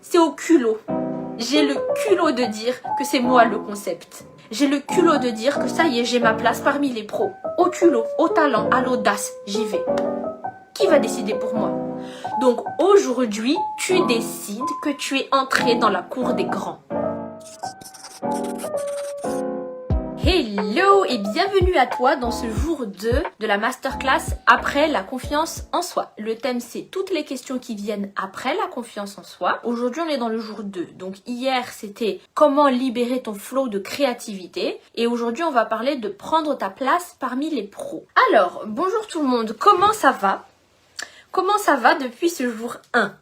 c'est au culot. J'ai le culot de dire que c'est moi le concept. J'ai le culot de dire que ça y est, j'ai ma place parmi les pros. Au culot, au talent, à l'audace, j'y vais. Qui va décider pour moi? Donc aujourd'hui, tu décides que tu es entré dans la cour des grands. Hello et bienvenue à toi dans ce jour 2 de la masterclass après la confiance en soi. Le thème c'est toutes les questions qui viennent après la confiance en soi. Aujourd'hui on est dans le jour 2. Donc hier c'était comment libérer ton flow de créativité. Et aujourd'hui on va parler de prendre ta place parmi les pros. Alors bonjour tout le monde, comment ça va? Comment ça va depuis ce jour 1?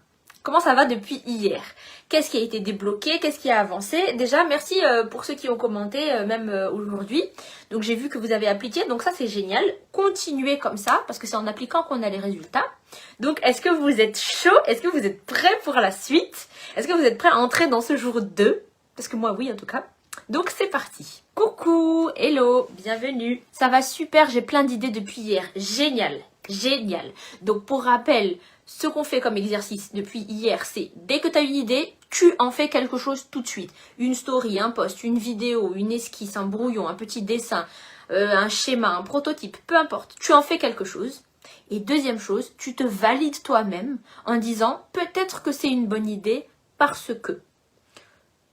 Comment ça va depuis hier? Qu'est-ce qui a été débloqué? Qu'est-ce qui a avancé? Déjà, merci pour ceux qui ont commenté, même aujourd'hui. Donc, j'ai vu que vous avez appliqué. Donc, ça, c'est génial. Continuez comme ça, parce que c'est en appliquant qu'on a les résultats. Donc, est-ce que vous êtes chaud? Est-ce que vous êtes prêts pour la suite? Est-ce que vous êtes prêts à entrer dans ce jour 2? Parce que moi, oui, en tout cas. Donc, c'est parti. Coucou, hello, bienvenue. Ça va super, j'ai plein d'idées depuis hier. Génial, génial. Donc, pour rappel, ce qu'on fait comme exercice depuis hier, c'est dès que tu as une idée, tu en fais quelque chose tout de suite. Une story, un post, une vidéo, une esquisse, un brouillon, un petit dessin, un schéma, un prototype, peu importe. Tu en fais quelque chose. Et deuxième chose, tu te valides toi-même en disant peut-être que c'est une bonne idée parce que.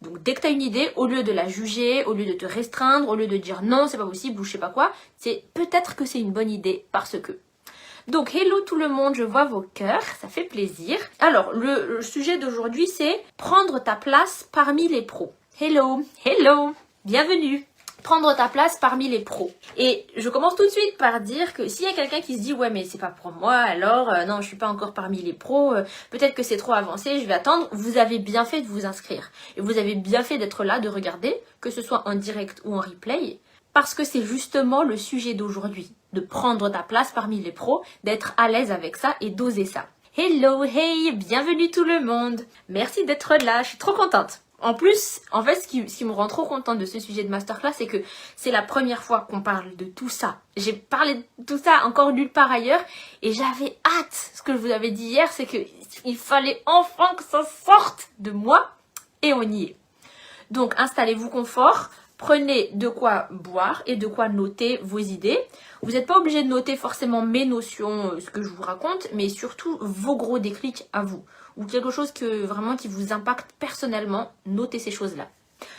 Donc dès que tu as une idée, au lieu de la juger, au lieu de te restreindre, au lieu de dire non, c'est pas possible ou je sais pas quoi, c'est peut-être que c'est une bonne idée parce que. Donc, hello tout le monde, je vois vos cœurs, ça fait plaisir. Alors, le sujet d'aujourd'hui, c'est prendre ta place parmi les pros. Hello, hello, bienvenue. Prendre ta place parmi les pros. Et je commence tout de suite par dire que s'il y a quelqu'un qui se dit « Ouais, mais c'est pas pour moi, alors non, je suis pas encore parmi les pros, peut-être que c'est trop avancé, je vais attendre. » Vous avez bien fait de vous inscrire. Et vous avez bien fait d'être là, de regarder, que ce soit en direct ou en replay. Parce que c'est justement le sujet d'aujourd'hui, de prendre ta place parmi les pros, d'être à l'aise avec ça et d'oser ça. Hello, hey, bienvenue tout le monde. Merci d'être là, je suis trop contente. En plus, en fait, ce qui me rend trop contente de ce sujet de masterclass, c'est que c'est la première fois qu'on parle de tout ça. J'ai parlé de tout ça encore nulle part ailleurs et j'avais hâte. Ce que je vous avais dit hier, c'est qu'il fallait enfin que ça sorte de moi et on y est. Donc, installez-vous confort. Prenez de quoi boire et de quoi noter vos idées. Vous n'êtes pas obligé de noter forcément mes notions, ce que je vous raconte, mais surtout vos gros déclics à vous. Ou quelque chose vraiment qui vous impacte personnellement, notez ces choses-là.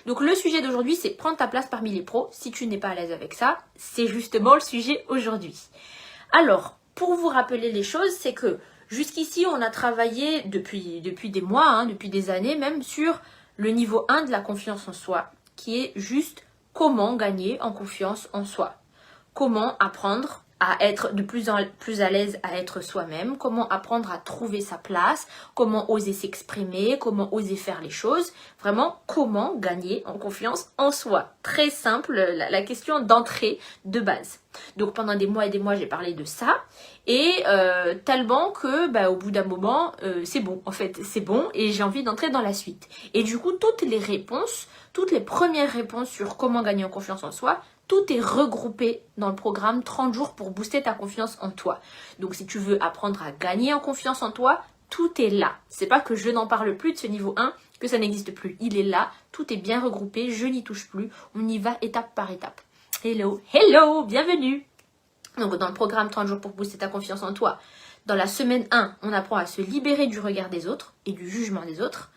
Donc le sujet d'aujourd'hui, c'est prendre ta place parmi les pros. Si tu n'es pas à l'aise avec ça, c'est justement le sujet aujourd'hui. Alors, pour vous rappeler les choses, c'est que jusqu'ici, on a travaillé depuis des mois, depuis des années même, sur le niveau 1 de la confiance en soi, qui est juste comment gagner en confiance en soi. Comment apprendre à être de plus en plus à l'aise à être soi-même, comment apprendre à trouver sa place, comment oser s'exprimer, comment oser faire les choses. Vraiment, comment gagner en confiance en soi. Très simple, la question d'entrée de base. Donc pendant des mois et des mois, j'ai parlé de ça. Et tellement que au bout d'un moment, c'est bon. En fait, c'est bon et j'ai envie d'entrer dans la suite. Et du coup, toutes les premières réponses sur comment gagner en confiance en soi, tout est regroupé dans le programme 30 jours pour booster ta confiance en toi. Donc si tu veux apprendre à gagner en confiance en toi, tout est là. C'est pas que je n'en parle plus de ce niveau 1, que ça n'existe plus. Il est là, tout est bien regroupé, je n'y touche plus. On y va étape par étape. Hello, hello, bienvenue. Donc dans le programme 30 jours pour booster ta confiance en toi, dans la semaine 1, on apprend à se libérer du regard des autres et du jugement des autres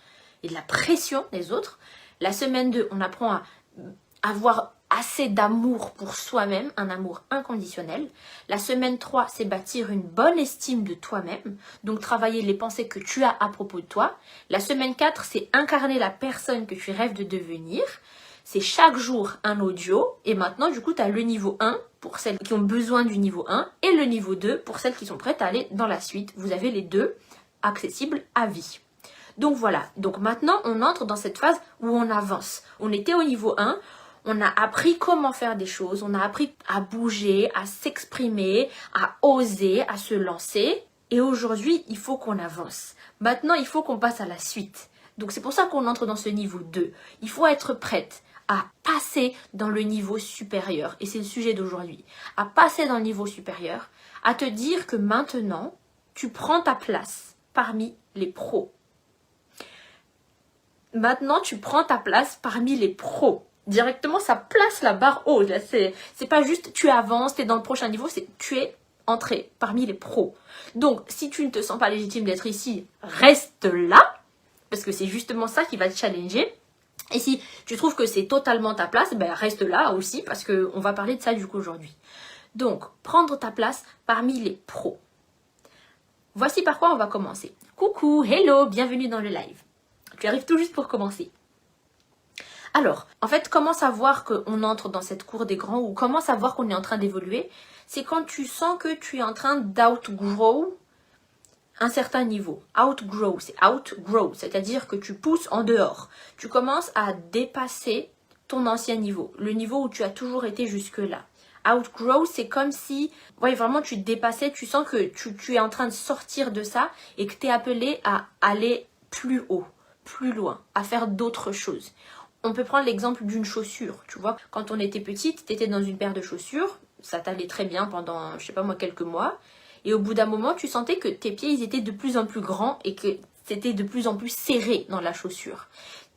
et de la pression des autres. La semaine 2, on apprend à avoir assez d'amour pour soi-même, un amour inconditionnel. La semaine 3, c'est bâtir une bonne estime de toi-même, donc travailler les pensées que tu as à propos de toi. La semaine 4, c'est incarner la personne que tu rêves de devenir. C'est chaque jour un audio. Et maintenant, du coup, tu as le niveau 1 pour celles qui ont besoin du niveau 1 et le niveau 2 pour celles qui sont prêtes à aller dans la suite. Vous avez les deux accessibles à vie. Donc voilà, donc maintenant, on entre dans cette phase où on avance. On était au niveau 1. On a appris comment faire des choses, on a appris à bouger, à s'exprimer, à oser, à se lancer. Et aujourd'hui, il faut qu'on avance. Maintenant, il faut qu'on passe à la suite. Donc c'est pour ça qu'on entre dans ce niveau 2. Il faut être prête à passer dans le niveau supérieur. Et c'est le sujet d'aujourd'hui. À passer dans le niveau supérieur, à te dire que maintenant, tu prends ta place parmi les pros. Maintenant, tu prends ta place parmi les pros. Directement, ça place la barre haute. Là, c'est pas juste tu avances, tu es dans le prochain niveau, c'est tu es entré parmi les pros. Donc, si tu ne te sens pas légitime d'être ici, reste là, parce que c'est justement ça qui va te challenger. Et si tu trouves que c'est totalement ta place, ben reste là aussi, parce qu'on va parler de ça du coup aujourd'hui. Donc, prendre ta place parmi les pros. Voici par quoi on va commencer. Coucou, hello, bienvenue dans le live. Tu arrives tout juste pour commencer. Alors, en fait, comment savoir qu'on entre dans cette cour des grands ou comment savoir qu'on est en train d'évoluer? C'est quand tu sens que tu es en train d'outgrow un certain niveau. Outgrow, c'est outgrow, c'est-à-dire que tu pousses en dehors. Tu commences à dépasser ton ancien niveau, le niveau où tu as toujours été jusque-là. Outgrow, c'est comme si, ouais, vraiment tu dépassais, tu sens que tu es en train de sortir de ça et que tu es appelé à aller plus haut, plus loin, à faire d'autres choses. On peut prendre l'exemple d'une chaussure, tu vois. Quand on était petite, tu étais dans une paire de chaussures, ça t'allait très bien pendant, je sais pas moi, quelques mois. Et au bout d'un moment, tu sentais que tes pieds, ils étaient de plus en plus grands et que c'était de plus en plus serré dans la chaussure.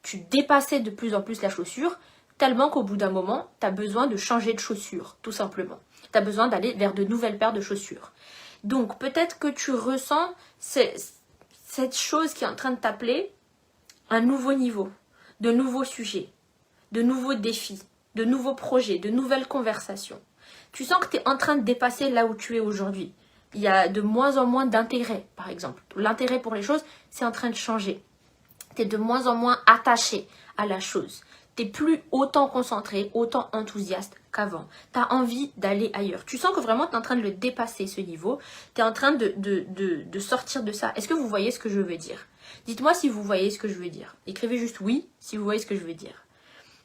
Tu dépassais de plus en plus la chaussure, tellement qu'au bout d'un moment, tu as besoin de changer de chaussure, tout simplement. Tu as besoin d'aller vers de nouvelles paires de chaussures. Donc, peut-être que tu ressens cette chose qui est en train de t'appeler un nouveau niveau, de nouveaux sujets, de nouveaux défis, de nouveaux projets, de nouvelles conversations. Tu sens que tu es en train de dépasser là où tu es aujourd'hui. Il y a de moins en moins d'intérêt, par exemple. L'intérêt pour les choses, c'est en train de changer. Tu es de moins en moins attaché à la chose. Tu n'es plus autant concentré, autant enthousiaste qu'avant. Tu as envie d'aller ailleurs. Tu sens que vraiment tu es en train de le dépasser, ce niveau. Tu es en train de sortir de ça. Est-ce que vous voyez ce que je veux dire? Dites-moi si vous voyez ce que je veux dire. Écrivez juste oui si vous voyez ce que je veux dire.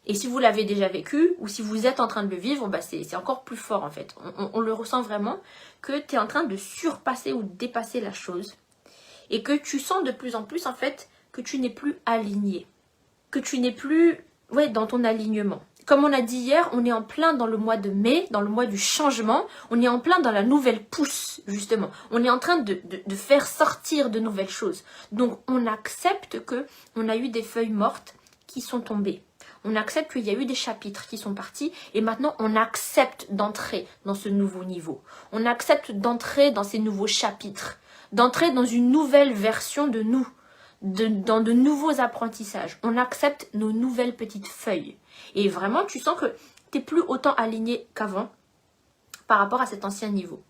Et si vous l'avez déjà vécu ou si vous êtes en train de le vivre, bah c'est encore plus fort en fait. On le ressent vraiment que tu es en train de surpasser ou dépasser la chose. Et que tu sens de plus en plus en fait que tu n'es plus aligné. Que tu n'es plus dans ton alignement. Comme on a dit hier, on est en plein dans le mois de mai, dans le mois du changement. On est en plein dans la nouvelle pousse, justement. On est en train de faire sortir de nouvelles choses. Donc, on accepte qu'on a eu des feuilles mortes qui sont tombées. On accepte qu'il y a eu des chapitres qui sont partis. Et maintenant, on accepte d'entrer dans ce nouveau niveau. On accepte d'entrer dans ces nouveaux chapitres. D'entrer dans une nouvelle version de nous. Dans de nouveaux apprentissages. On accepte nos nouvelles petites feuilles. Et vraiment, tu sens que tu n'es plus autant aligné qu'avant par rapport à cet ancien niveau.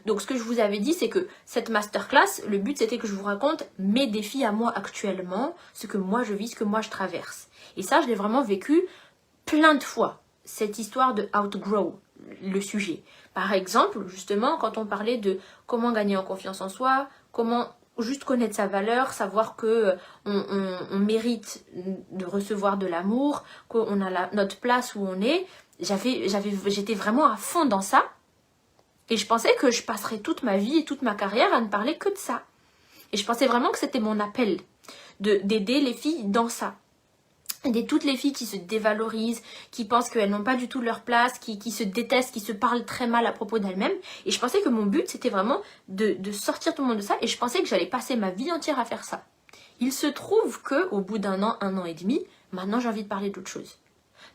Donc, ce que je vous avais dit, c'est que cette masterclass, le but, c'était que je vous raconte mes défis à moi actuellement, ce que moi je vis, ce que moi je traverse. Et ça, je l'ai vraiment vécu plein de fois, cette histoire de outgrow, le sujet. Par exemple, justement, quand on parlait de comment gagner en confiance en soi, comment juste connaître sa valeur, savoir que on mérite de recevoir de l'amour, qu'on a notre place où on est. J'étais vraiment à fond dans ça. Et je pensais que je passerais toute ma vie et toute ma carrière à ne parler que de ça. Et je pensais vraiment que c'était mon appel d'aider les filles dans ça. Aider toutes les filles qui se dévalorisent, qui pensent qu'elles n'ont pas du tout leur place, qui se détestent, qui se parlent très mal à propos d'elles-mêmes. Et je pensais que mon but, c'était vraiment de sortir tout le monde de ça. Et je pensais que j'allais passer ma vie entière à faire ça. Il se trouve qu'au bout d'un an et demi, maintenant j'ai envie de parler d'autre chose.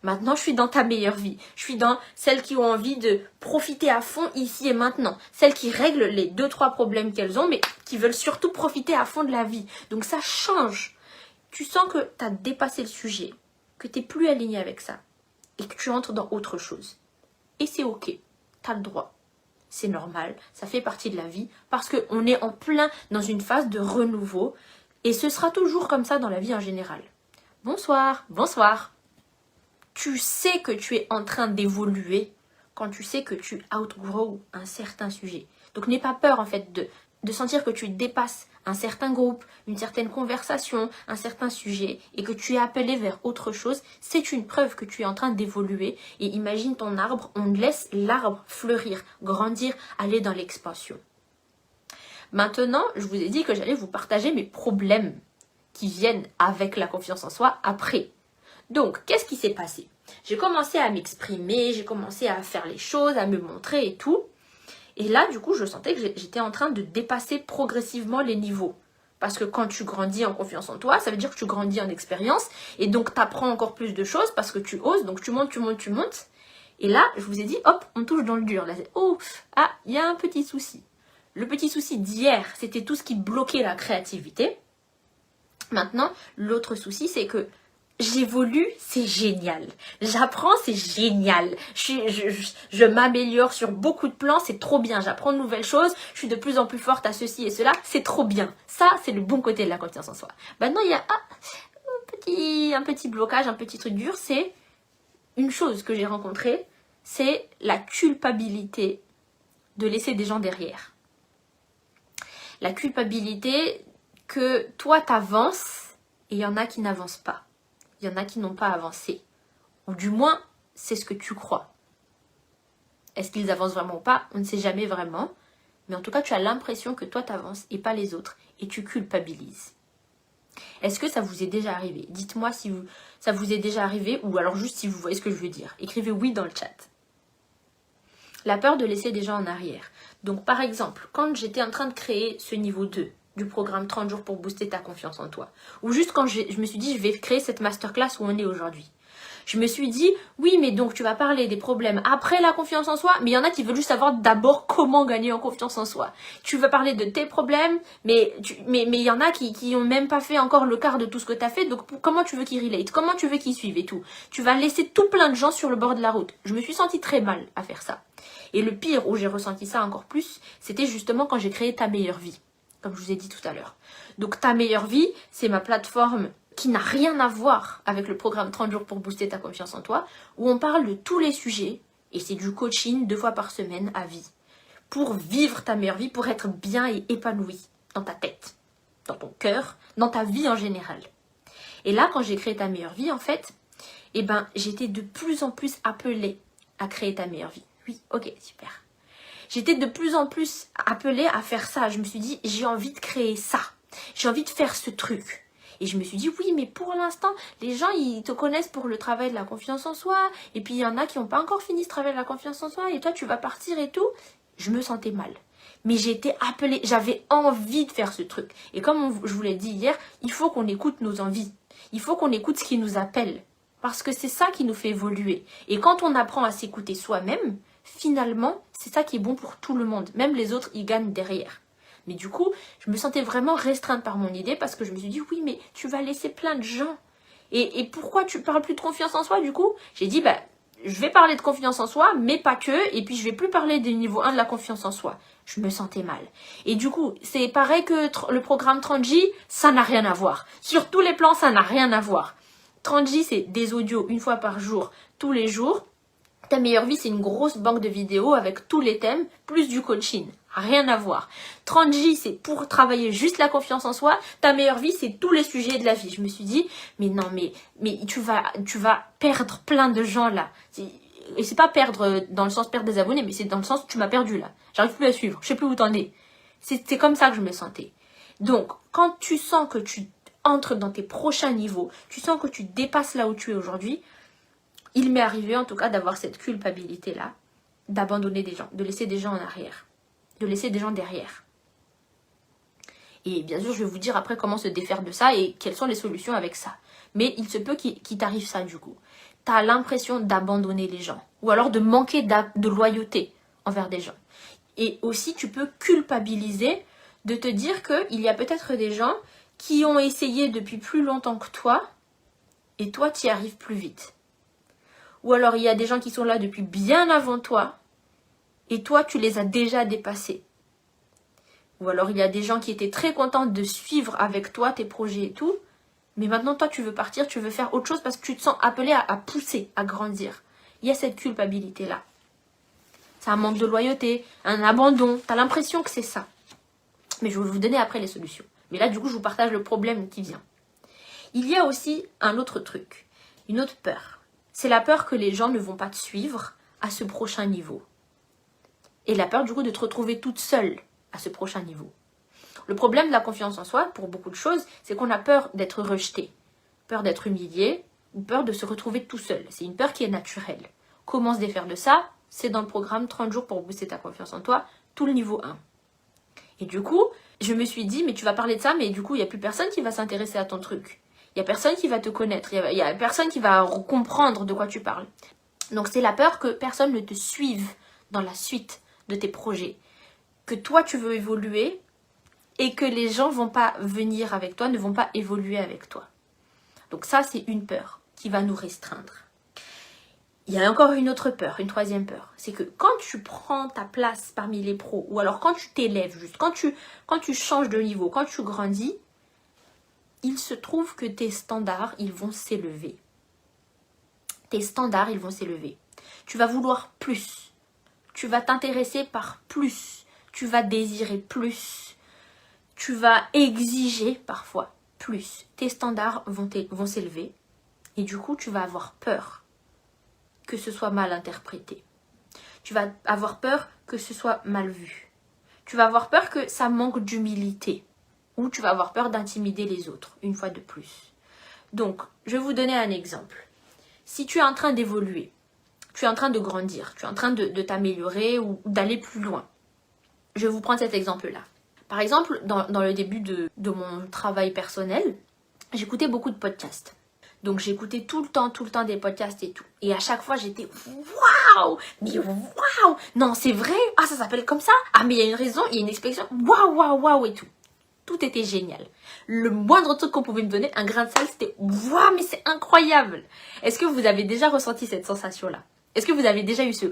Maintenant, je suis dans ta meilleure vie. Je suis dans celles qui ont envie de profiter à fond ici et maintenant. Celles qui règlent les 2-3 problèmes qu'elles ont, mais qui veulent surtout profiter à fond de la vie. Donc ça change. Tu sens que tu as dépassé le sujet, que tu n'es plus aligné avec ça et que tu entres dans autre chose. Et c'est ok, tu as le droit. C'est normal, ça fait partie de la vie parce qu'on est en plein dans une phase de renouveau et ce sera toujours comme ça dans la vie en général. Bonsoir, bonsoir. Tu sais que tu es en train d'évoluer quand tu sais que tu outgrow un certain sujet. Donc n'aie pas peur en fait de sentir que tu dépasses un certain groupe, une certaine conversation, un certain sujet et que tu es appelé vers autre chose. C'est une preuve que tu es en train d'évoluer et imagine ton arbre, on laisse l'arbre fleurir, grandir, aller dans l'expansion. Maintenant, je vous ai dit que j'allais vous partager mes problèmes qui viennent avec la confiance en soi après. Donc, qu'est-ce qui s'est passé? J'ai commencé à m'exprimer, j'ai commencé à faire les choses, à me montrer et tout. Et là, du coup, je sentais que j'étais en train de dépasser progressivement les niveaux. Parce que quand tu grandis en confiance en toi, ça veut dire que tu grandis en expérience. Et donc, tu apprends encore plus de choses parce que tu oses. Donc, tu montes, tu montes, tu montes. Et là, je vous ai dit, hop, on touche dans le dur. Là, oh, ah, il y a un petit souci. Le petit souci d'hier, c'était tout ce qui bloquait la créativité. Maintenant, l'autre souci, c'est que j'évolue, c'est génial. J'apprends, c'est génial. Je m'améliore sur beaucoup de plans, c'est trop bien. J'apprends de nouvelles choses, je suis de plus en plus forte à ceci et cela, c'est trop bien. Ça, c'est le bon côté de la confiance en soi. Maintenant, il y a un petit blocage, un petit truc dur, c'est une chose que j'ai rencontrée, c'est la culpabilité de laisser des gens derrière. La culpabilité que toi, t'avances et il y en a qui n'avancent pas. Il y en a qui n'ont pas avancé. Ou du moins, c'est ce que tu crois. Est-ce qu'ils avancent vraiment ou pas? On ne sait jamais vraiment. Mais en tout cas, tu as l'impression que toi, t'avances et pas les autres. Et tu culpabilises. Est-ce que ça vous est déjà arrivé? Dites-moi si ça vous est déjà arrivé ou alors juste si vous voyez ce que je veux dire. Écrivez oui dans le chat. La peur de laisser des gens en arrière. Donc par exemple, quand j'étais en train de créer ce niveau 2 du programme 30 jours pour booster ta confiance en toi, ou juste quand je me suis dit je vais créer cette masterclass où on est aujourd'hui, je me suis dit oui mais donc tu vas parler des problèmes après la confiance en soi, mais il y en a qui veulent juste savoir d'abord comment gagner en confiance en soi. Tu vas parler de tes problèmes, mais il y en a qui ont même pas fait encore le quart de tout ce que tu as fait, donc comment tu veux qu'ils relate, comment tu veux qu'ils suivent et tout. Tu vas laisser tout plein de gens sur le bord de la route. Je me suis sentie très mal à faire ça. Et le pire où j'ai ressenti ça encore plus, c'était justement quand j'ai créé Ta Meilleure Vie, comme je vous ai dit tout à l'heure. Donc Ta Meilleure Vie, c'est ma plateforme qui n'a rien à voir avec le programme 30 jours pour booster ta confiance en toi, où on parle de tous les sujets, et c'est du coaching 2 fois par semaine à vie, pour vivre ta meilleure vie, pour être bien et épanoui dans ta tête, dans ton cœur, dans ta vie en général. Et là, quand j'ai créé Ta Meilleure Vie, en fait, j'étais de plus en plus appelée à créer ta meilleure vie. Oui, ok, super. J'étais de plus en plus appelée à faire ça. Je me suis dit, j'ai envie de créer ça. J'ai envie de faire ce truc. Et je me suis dit, oui, mais pour l'instant, les gens, ils te connaissent pour le travail de la confiance en soi. Et puis, il y en a qui n'ont pas encore fini ce travail de la confiance en soi. Et toi, tu vas partir et tout. Je me sentais mal. Mais j'étais appelée, j'avais envie de faire ce truc. Et comme je vous l'ai dit hier, il faut qu'on écoute nos envies. Il faut qu'on écoute ce qui nous appelle. Parce que c'est ça qui nous fait évoluer. Et quand on apprend à s'écouter soi-même, finalement, c'est ça qui est bon pour tout le monde. Même les autres, ils gagnent derrière. Mais du coup, je me sentais vraiment restreinte par mon idée parce que je me suis dit, oui, mais tu vas laisser plein de gens. Et pourquoi tu parles plus de confiance en soi, du coup? J'ai dit, je vais parler de confiance en soi, mais pas que. Et puis, je vais plus parler du niveau 1 de la confiance en soi. Je me sentais mal. Et du coup, c'est pareil que le programme 30J, ça n'a rien à voir. Sur tous les plans, ça n'a rien à voir. 30J, c'est des audios 1 fois par jour, tous les jours. Ta Meilleure Vie, c'est une grosse banque de vidéos avec tous les thèmes, plus du coaching. Rien à voir. 30J, c'est pour travailler juste la confiance en soi. Ta Meilleure Vie, c'est tous les sujets de la vie. Je me suis dit, mais non, mais tu vas perdre plein de gens là. Et c'est pas perdre dans le sens perdre des abonnés, mais c'est dans le sens tu m'as perdu là. J'arrive plus à suivre. Je sais plus où t'en es. C'est comme ça que je me sentais. Donc, quand tu sens que tu entres dans tes prochains niveaux, tu sens que tu dépasses là où tu es aujourd'hui, il m'est arrivé en tout cas d'avoir cette culpabilité-là, d'abandonner des gens, de laisser des gens en arrière, de laisser des gens derrière. Et bien sûr, je vais vous dire après comment se défaire de ça et quelles sont les solutions avec ça. Mais il se peut qu'il t'arrive ça du coup. Tu as l'impression d'abandonner les gens ou alors de manquer de loyauté envers des gens. Et aussi, tu peux culpabiliser de te dire qu'il y a peut-être des gens qui ont essayé depuis plus longtemps que toi et toi, tu y arrives plus vite. Ou alors, il y a des gens qui sont là depuis bien avant toi et toi, tu les as déjà dépassés. Ou alors, il y a des gens qui étaient très contents de suivre avec toi tes projets et tout. Mais maintenant, toi, tu veux partir, tu veux faire autre chose parce que tu te sens appelé à pousser, à grandir. Il y a cette culpabilité-là. C'est un manque de loyauté, un abandon. Tu as l'impression que c'est ça. Mais je vais vous donner après les solutions. Mais là, du coup, je vous partage le problème qui vient. Il y a aussi un autre truc, une autre peur. C'est la peur que les gens ne vont pas te suivre à ce prochain niveau. Et la peur, du coup, de te retrouver toute seule à ce prochain niveau. Le problème de la confiance en soi, pour beaucoup de choses, c'est qu'on a peur d'être rejeté, peur d'être humilié ou peur de se retrouver tout seul. C'est une peur qui est naturelle. Comment se défaire de ça? C'est dans le programme 30 jours pour booster ta confiance en toi, tout le niveau 1. Et du coup, je me suis dit, mais tu vas parler de ça, mais du coup, il n'y a plus personne qui va s'intéresser à ton truc. Il n'y a personne qui va te connaître. Il y a personne qui va comprendre de quoi tu parles. Donc, c'est la peur que personne ne te suive dans la suite de tes projets. Que toi, tu veux évoluer et que les gens ne vont pas venir avec toi, ne vont pas évoluer avec toi. Donc ça, c'est une peur qui va nous restreindre. Il y a encore une autre peur, une troisième peur. C'est que quand tu prends ta place parmi les pros, ou alors quand tu t'élèves juste, quand tu changes de niveau, quand tu grandis, il se trouve que tes standards, ils vont s'élever. Tes standards, ils vont s'élever. Tu vas vouloir plus. Tu vas t'intéresser par plus. Tu vas désirer plus. Tu vas exiger parfois plus. Tes standards vont s'élever. Et du coup, tu vas avoir peur que ce soit mal interprété. Tu vas avoir peur que ce soit mal vu. Tu vas avoir peur que ça manque d'humilité. Ou tu vas avoir peur d'intimider les autres, une fois de plus. Donc, je vais vous donner un exemple. Si tu es en train d'évoluer, tu es en train de grandir, tu es en train de t'améliorer ou d'aller plus loin. Je vais vous prendre cet exemple-là. Par exemple, dans le début de mon travail personnel, j'écoutais beaucoup de podcasts. Donc j'écoutais tout le temps des podcasts et tout. Et à chaque fois j'étais waouh, mais waouh, non c'est vrai, ah ça s'appelle comme ça, ah mais il y a une raison, il y a une expression, waouh et tout. Tout était génial. Le moindre truc qu'on pouvait me donner, un grain de sel, c'était waouh mais c'est incroyable. Est-ce que vous avez déjà ressenti cette sensation-là? Est-ce que vous avez déjà eu ce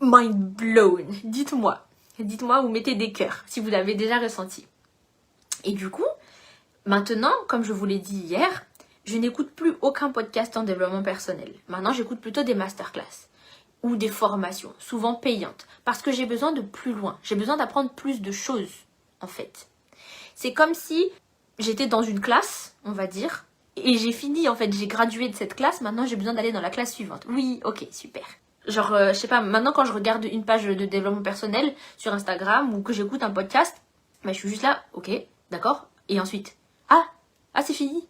mind blown? Dites-moi ou mettez des cœurs si vous l'avez déjà ressenti. Et du coup, maintenant, comme je vous l'ai dit hier, je n'écoute plus aucun podcast en développement personnel. Maintenant, j'écoute plutôt des masterclass ou des formations, souvent payantes, parce que j'ai besoin de plus loin. J'ai besoin d'apprendre plus de choses, en fait. C'est comme si j'étais dans une classe, on va dire, et j'ai fini, en fait, j'ai gradué de cette classe. Maintenant, j'ai besoin d'aller dans la classe suivante. Oui, ok, super. Genre, je sais pas, maintenant, quand je regarde une page de développement personnel sur Instagram ou que j'écoute un podcast, bah, je suis juste là, ok, d'accord, et ensuite, ah, c'est fini.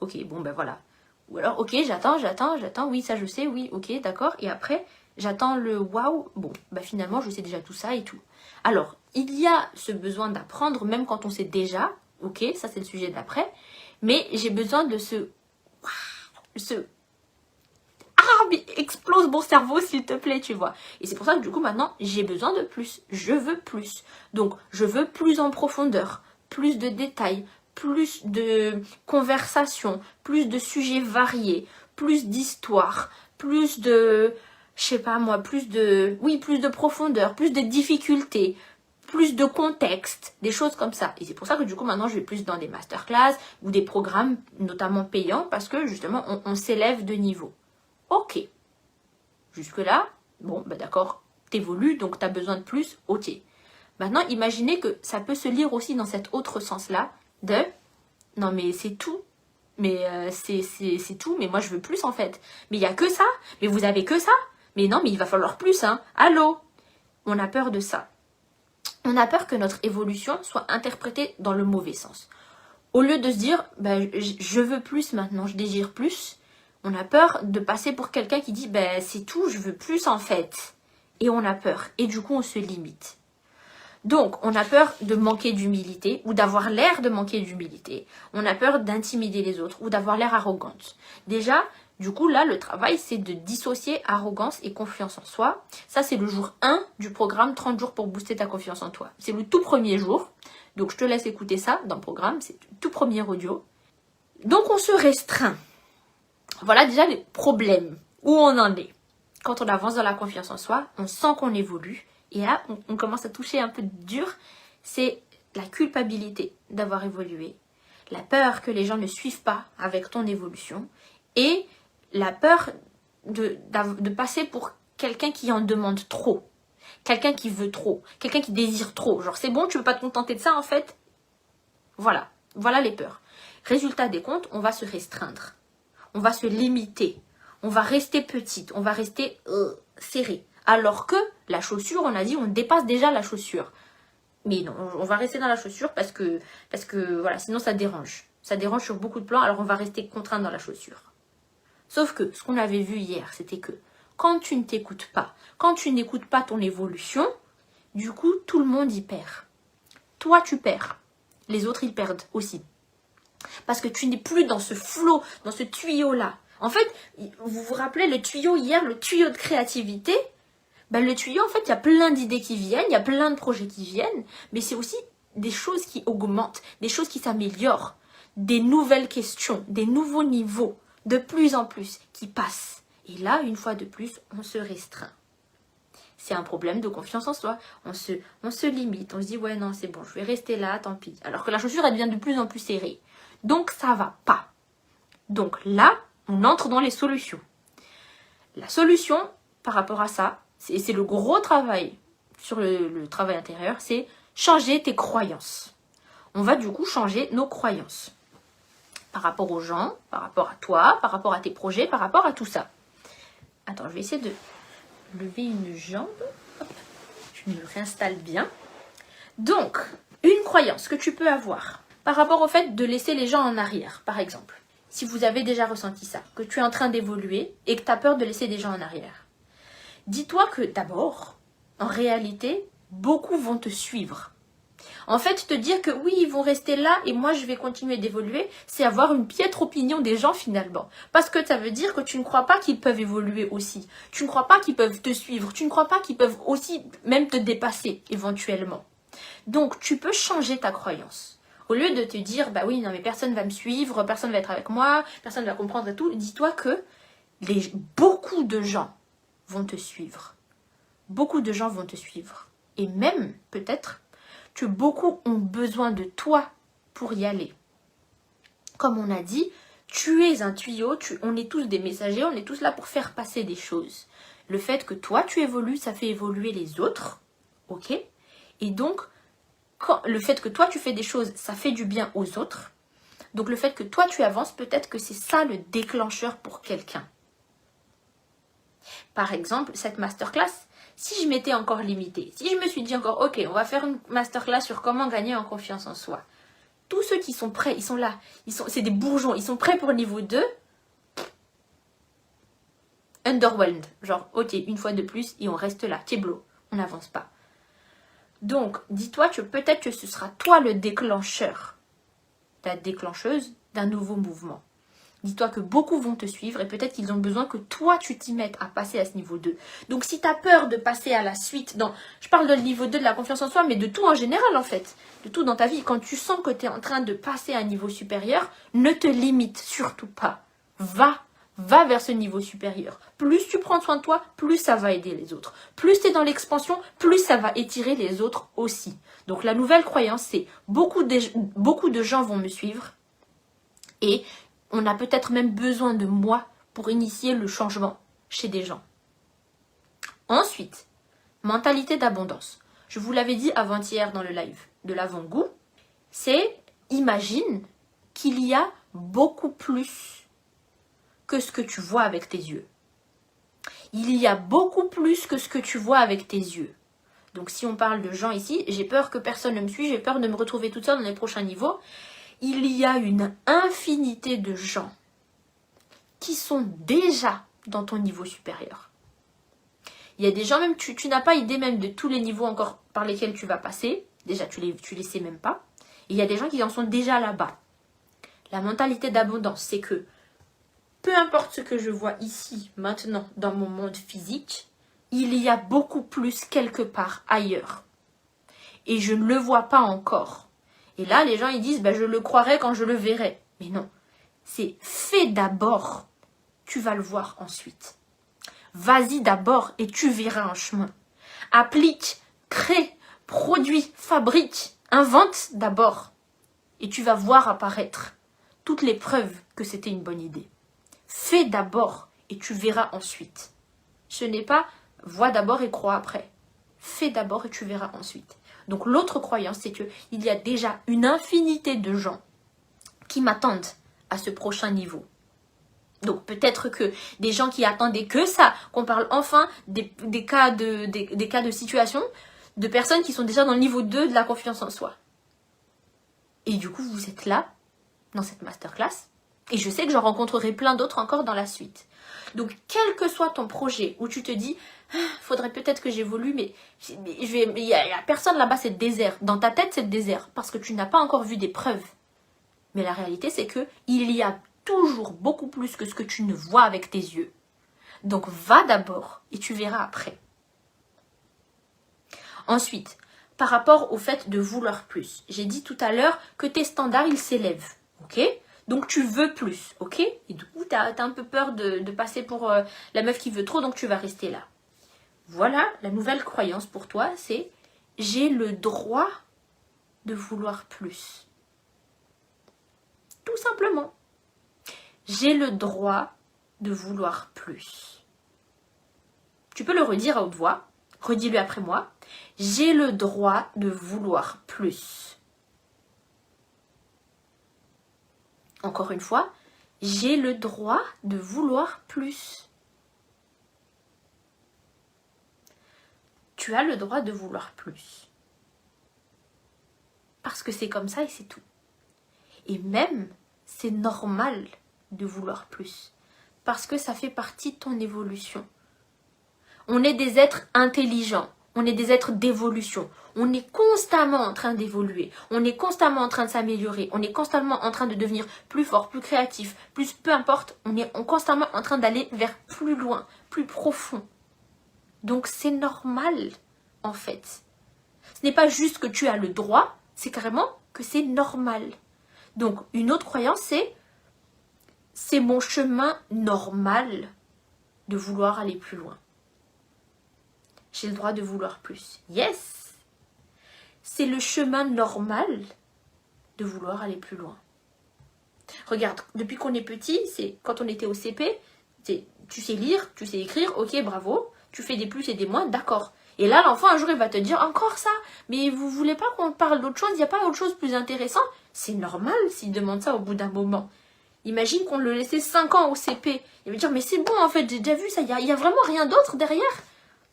Ok, bon ben voilà. Ou alors, ok, j'attends, oui, ça je sais, oui, ok, d'accord. Et après, j'attends le waouh. Bon, ben finalement, je sais déjà tout ça et tout. Alors, il y a ce besoin d'apprendre, même quand on sait déjà, ok, ça c'est le sujet d'après. Mais j'ai besoin de ce waouh, ah, mais explose mon cerveau s'il te plaît, tu vois. Et c'est pour ça que du coup, maintenant, j'ai besoin de plus. Je veux plus. Donc, je veux plus en profondeur, plus de détails, plus de conversations, plus de sujets variés, plus d'histoires, plus de, je sais pas moi, plus de profondeur, plus de difficultés, plus de contexte, des choses comme ça. Et c'est pour ça que du coup maintenant je vais plus dans des masterclass ou des programmes notamment payants parce que justement on s'élève de niveau. Ok, jusque là, bon ben d'accord, t'évolues donc t'as besoin de plus, ok. Maintenant imaginez que ça peut se lire aussi dans cet autre sens-là, non mais c'est tout, mais c'est tout, mais moi je veux plus en fait, mais il y a que ça, mais vous avez que ça, mais non mais il va falloir plus hein, allô. On a peur de ça, on a peur que notre évolution soit interprétée dans le mauvais sens. Au lieu de se dire ben, je veux plus maintenant, je désire plus, on a peur de passer pour quelqu'un qui dit ben c'est tout, je veux plus en fait, et on a peur et du coup on se limite. Donc, on a peur de manquer d'humilité ou d'avoir l'air de manquer d'humilité. On a peur d'intimider les autres ou d'avoir l'air arrogante. Déjà, du coup, là, le travail, c'est de dissocier arrogance et confiance en soi. Ça, c'est le jour 1 du programme 30 jours pour booster ta confiance en toi. C'est le tout premier jour. Donc, je te laisse écouter ça dans le programme. C'est le tout premier audio. Donc, on se restreint. Voilà déjà les problèmes. Où on en est. Quand on avance dans la confiance en soi, on sent qu'on évolue. Et là, on commence à toucher un peu dur, c'est la culpabilité d'avoir évolué, la peur que les gens ne suivent pas avec ton évolution et la peur de passer pour quelqu'un qui en demande trop, quelqu'un qui veut trop, quelqu'un qui désire trop. Genre, c'est bon, tu veux pas te contenter de ça en fait? Voilà les peurs. Résultat des comptes, on va se restreindre, on va se limiter, on va rester petite, on va rester serré. Alors que la chaussure, on a dit, on dépasse déjà la chaussure. Mais non, on va rester dans la chaussure parce que voilà, sinon ça dérange. Ça dérange sur beaucoup de plans, alors on va rester contraint dans la chaussure. Sauf que ce qu'on avait vu hier, c'était que quand tu ne t'écoutes pas, quand tu n'écoutes pas ton évolution, du coup, tout le monde y perd. toi tu perds. Les autres ils perdent aussi. Parce que tu n'es plus dans ce flot, dans ce tuyau-là. En fait, vous vous rappelez le tuyau hier, le tuyau de créativité? Ben, le tuyau, en fait, il y a plein d'idées qui viennent, il y a plein de projets qui viennent, mais c'est aussi des choses qui augmentent, des choses qui s'améliorent, des nouvelles questions, des nouveaux niveaux, de plus en plus, qui passent. Et là, une fois de plus, on se restreint. C'est un problème de confiance en soi. On se limite, on se dit, ouais, non, c'est bon, je vais rester là, tant pis. Alors que la chaussure, elle devient de plus en plus serrée. Donc, ça va pas. Donc là, on entre dans les solutions. La solution, par rapport à ça, c'est le gros travail sur le travail intérieur, c'est changer tes croyances. On va du coup changer nos croyances. Par rapport aux gens, par rapport à toi, par rapport à tes projets, par rapport à tout ça. Attends, je vais essayer de lever une jambe. Hop, je me réinstalle bien. Donc, une croyance que tu peux avoir par rapport au fait de laisser les gens en arrière, par exemple. Si vous avez déjà ressenti ça, que tu es en train d'évoluer et que tu as peur de laisser des gens en arrière. Dis-toi que d'abord, en réalité, beaucoup vont te suivre. En fait, te dire que oui, ils vont rester là et moi je vais continuer d'évoluer, c'est avoir une piètre opinion des gens finalement. Parce que ça veut dire que tu ne crois pas qu'ils peuvent évoluer aussi. Tu ne crois pas qu'ils peuvent te suivre. Tu ne crois pas qu'ils peuvent aussi même te dépasser éventuellement. Donc, tu peux changer ta croyance. Au lieu de te dire, bah oui, non mais personne va me suivre, personne va être avec moi, personne va comprendre et tout, dis-toi que beaucoup de gens vont te suivre. Beaucoup de gens vont te suivre. Et même, peut-être, que beaucoup ont besoin de toi pour y aller. Comme on a dit, tu es un tuyau, on est tous des messagers, on est tous là pour faire passer des choses. Le fait que toi, tu évolues, ça fait évoluer les autres, ok? Et donc, le fait que toi, tu fais des choses, ça fait du bien aux autres. Donc, le fait que toi, tu avances, peut-être que c'est ça le déclencheur pour quelqu'un. Par exemple, cette masterclass, si je m'étais encore limitée, si je me suis dit encore, ok, on va faire une masterclass sur comment gagner en confiance en soi. Tous ceux qui sont prêts, ils sont là, c'est des bourgeons, ils sont prêts pour le niveau 2. Underwhelmed, genre, ok, une fois de plus, et on reste là, keblo, on n'avance pas. Donc, dis-toi que peut-être que ce sera toi le déclencheur, la déclencheuse d'un nouveau mouvement. Dis-toi que beaucoup vont te suivre et peut-être qu'ils ont besoin que toi, tu t'y mettes à passer à ce niveau 2. Donc, si tu as peur de passer à la suite, je parle de niveau 2 de la confiance en soi, mais de tout en général, en fait. De tout dans ta vie. Quand tu sens que tu es en train de passer à un niveau supérieur, ne te limite surtout pas. Va vers ce niveau supérieur. Plus tu prends soin de toi, plus ça va aider les autres. Plus tu es dans l'expansion, plus ça va étirer les autres aussi. Donc, la nouvelle croyance, c'est beaucoup de gens vont me suivre et on a peut-être même besoin de moi pour initier le changement chez des gens. Ensuite, mentalité d'abondance. Je vous l'avais dit avant-hier dans le live de l'avant-goût, c'est imagine qu'il y a beaucoup plus que ce que tu vois avec tes yeux. Il y a beaucoup plus que ce que tu vois avec tes yeux. Donc si on parle de gens ici, j'ai peur que personne ne me suive, j'ai peur de me retrouver toute seule dans les prochains niveaux. Il y a une infinité de gens qui sont déjà dans ton niveau supérieur. Il y a des gens même, tu n'as pas idée même de tous les niveaux encore par lesquels tu vas passer. Déjà, tu les sais même pas. Et il y a des gens qui en sont déjà là-bas. La mentalité d'abondance, c'est que peu importe ce que je vois ici, maintenant, dans mon monde physique, il y a beaucoup plus quelque part ailleurs. Et je ne le vois pas encore. Et là, les gens, ils disent, je le croirai quand je le verrai. Mais non, c'est fais d'abord, tu vas le voir ensuite. Vas-y d'abord et tu verras un chemin. Applique, crée, produis, fabrique, invente d'abord. Et tu vas voir apparaître toutes les preuves que c'était une bonne idée. Fais d'abord et tu verras ensuite. Ce n'est pas vois d'abord et crois après. Fais d'abord et tu verras ensuite. Donc l'autre croyance, c'est qu'il y a déjà une infinité de gens qui m'attendent à ce prochain niveau. Donc peut-être que des gens qui attendaient que ça, qu'on parle enfin des cas de situation, de personnes qui sont déjà dans le niveau 2 de la confiance en soi. Et du coup, vous êtes là, dans cette masterclass, Et je sais que j'en rencontrerai plein d'autres encore dans la suite. Donc, quel que soit ton projet où tu te dis, faudrait peut-être que j'évolue, mais il y a personne là-bas, c'est le désert. Dans ta tête, c'est le désert parce que tu n'as pas encore vu des preuves. Mais la réalité, c'est que il y a toujours beaucoup plus que ce que tu ne vois avec tes yeux. Donc, va d'abord et tu verras après. Ensuite, par rapport au fait de vouloir plus, j'ai dit tout à l'heure que tes standards, ils s'élèvent. Ok ? Donc, tu veux plus. Ok ? Et du coup, tu as un peu peur de passer pour la meuf qui veut trop, donc tu vas rester là. Voilà, la nouvelle croyance pour toi, c'est « j'ai le droit de vouloir plus ». Tout simplement. J'ai le droit de vouloir plus. Tu peux le redire à haute voix. Redis-le après moi. J'ai le droit de vouloir plus. Encore une fois, j'ai le droit de vouloir plus. Tu as le droit de vouloir plus. Parce que c'est comme ça et c'est tout. Et même, c'est normal de vouloir plus. Parce que ça fait partie de ton évolution. On est des êtres intelligents. On est des êtres d'évolution. On est constamment en train d'évoluer. On est constamment en train de s'améliorer. On est constamment en train de devenir plus fort, plus créatif, plus peu importe. On est constamment en train d'aller vers plus loin, plus profond. Donc c'est normal, en fait. Ce n'est pas juste que tu as le droit, c'est carrément que c'est normal. Donc une autre croyance, c'est mon chemin normal de vouloir aller plus loin. J'ai le droit de vouloir plus. Yes! C'est le chemin normal de vouloir aller plus loin. Regarde, depuis qu'on est petit, c'est quand on était au CP, tu sais lire, tu sais écrire, ok, bravo, tu fais des plus et des moins, d'accord. Et là, l'enfant, un jour, il va te dire, encore ça, mais vous voulez pas qu'on parle d'autre chose, il n'y a pas autre chose plus intéressant? C'est normal s'il demande ça au bout d'un moment. Imagine qu'on le laissait 5 ans au CP. Il va dire, mais c'est bon, en fait, j'ai déjà vu ça, il y a vraiment rien d'autre derrière.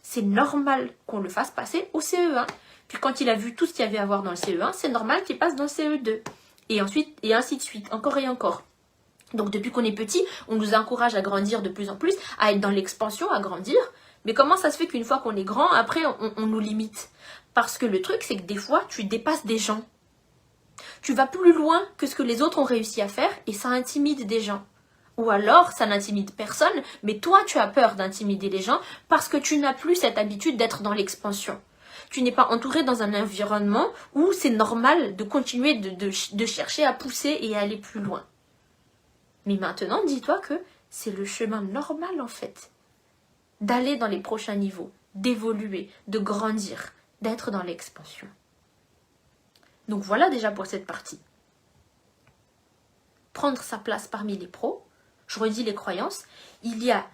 C'est normal qu'on le fasse passer au CE1. Puis quand il a vu tout ce qu'il y avait à voir dans le CE1, c'est normal qu'il passe dans le CE2. Et ensuite, et ainsi de suite, encore et encore. Donc depuis qu'on est petit, on nous encourage à grandir de plus en plus, à être dans l'expansion, à grandir. Mais comment ça se fait qu'une fois qu'on est grand, après on nous limite? Parce que le truc, c'est que des fois, tu dépasses des gens. Tu vas plus loin que ce que les autres ont réussi à faire et ça intimide des gens. Ou alors, ça n'intimide personne, mais toi, tu as peur d'intimider les gens parce que tu n'as plus cette habitude d'être dans l'expansion. Tu n'es pas entouré dans un environnement où c'est normal de continuer de chercher à pousser et à aller plus loin. Mais maintenant, dis-toi que c'est le chemin normal en fait. D'aller dans les prochains niveaux, d'évoluer, de grandir, d'être dans l'expansion. Donc voilà déjà pour cette partie. Prendre sa place parmi les pros. Je redis les croyances. Il y a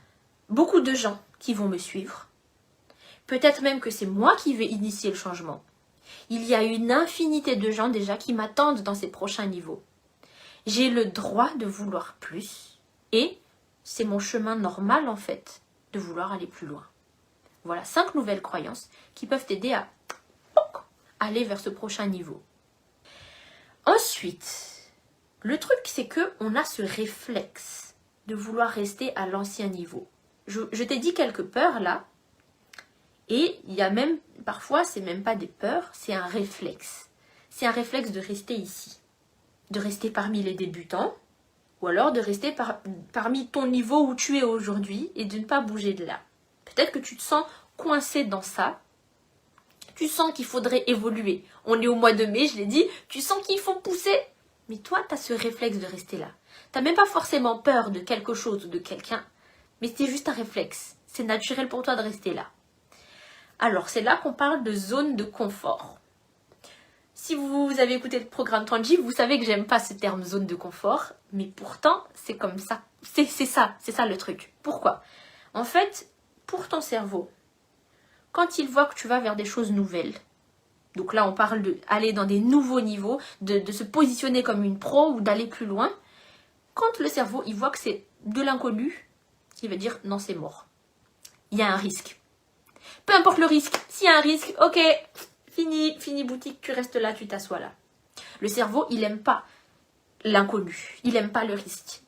beaucoup de gens qui vont me suivre. Peut-être même que c'est moi qui vais initier le changement. Il y a une infinité de gens déjà qui m'attendent dans ces prochains niveaux. J'ai le droit de vouloir plus. Et c'est mon chemin normal en fait de vouloir aller plus loin. Voilà 5 nouvelles croyances qui peuvent t'aider à aller vers ce prochain niveau. Ensuite, le truc c'est qu'on a ce réflexe de vouloir rester à l'ancien niveau. Je t'ai dit quelques peurs là, et il y a même, parfois c'est même pas des peurs, c'est un réflexe. C'est un réflexe de rester ici, de rester parmi les débutants, ou alors de rester parmi ton niveau où tu es aujourd'hui et de ne pas bouger de là. Peut-être que tu te sens coincé dans ça, tu sens qu'il faudrait évoluer. On est au mois de mai, je l'ai dit, tu sens qu'il faut pousser, mais toi tu as ce réflexe de rester là. Tu n'as même pas forcément peur de quelque chose ou de quelqu'un, mais c'est juste un réflexe. C'est naturel pour toi de rester là. Alors, c'est là qu'on parle de zone de confort. Si vous avez écouté le programme Tanji, vous savez que j'aime pas ce terme zone de confort, mais pourtant, c'est comme ça. C'est ça le truc. Pourquoi? En fait, pour ton cerveau, quand il voit que tu vas vers des choses nouvelles, donc là on parle d'aller dans des nouveaux niveaux, de se positionner comme une pro ou d'aller plus loin, quand le cerveau il voit que c'est de l'inconnu, il va dire non, c'est mort. Il y a un risque. Peu importe le risque, s'il y a un risque, ok, fini boutique, tu restes là, tu t'assois là. Le cerveau, il n'aime pas l'inconnu, il n'aime pas le risque.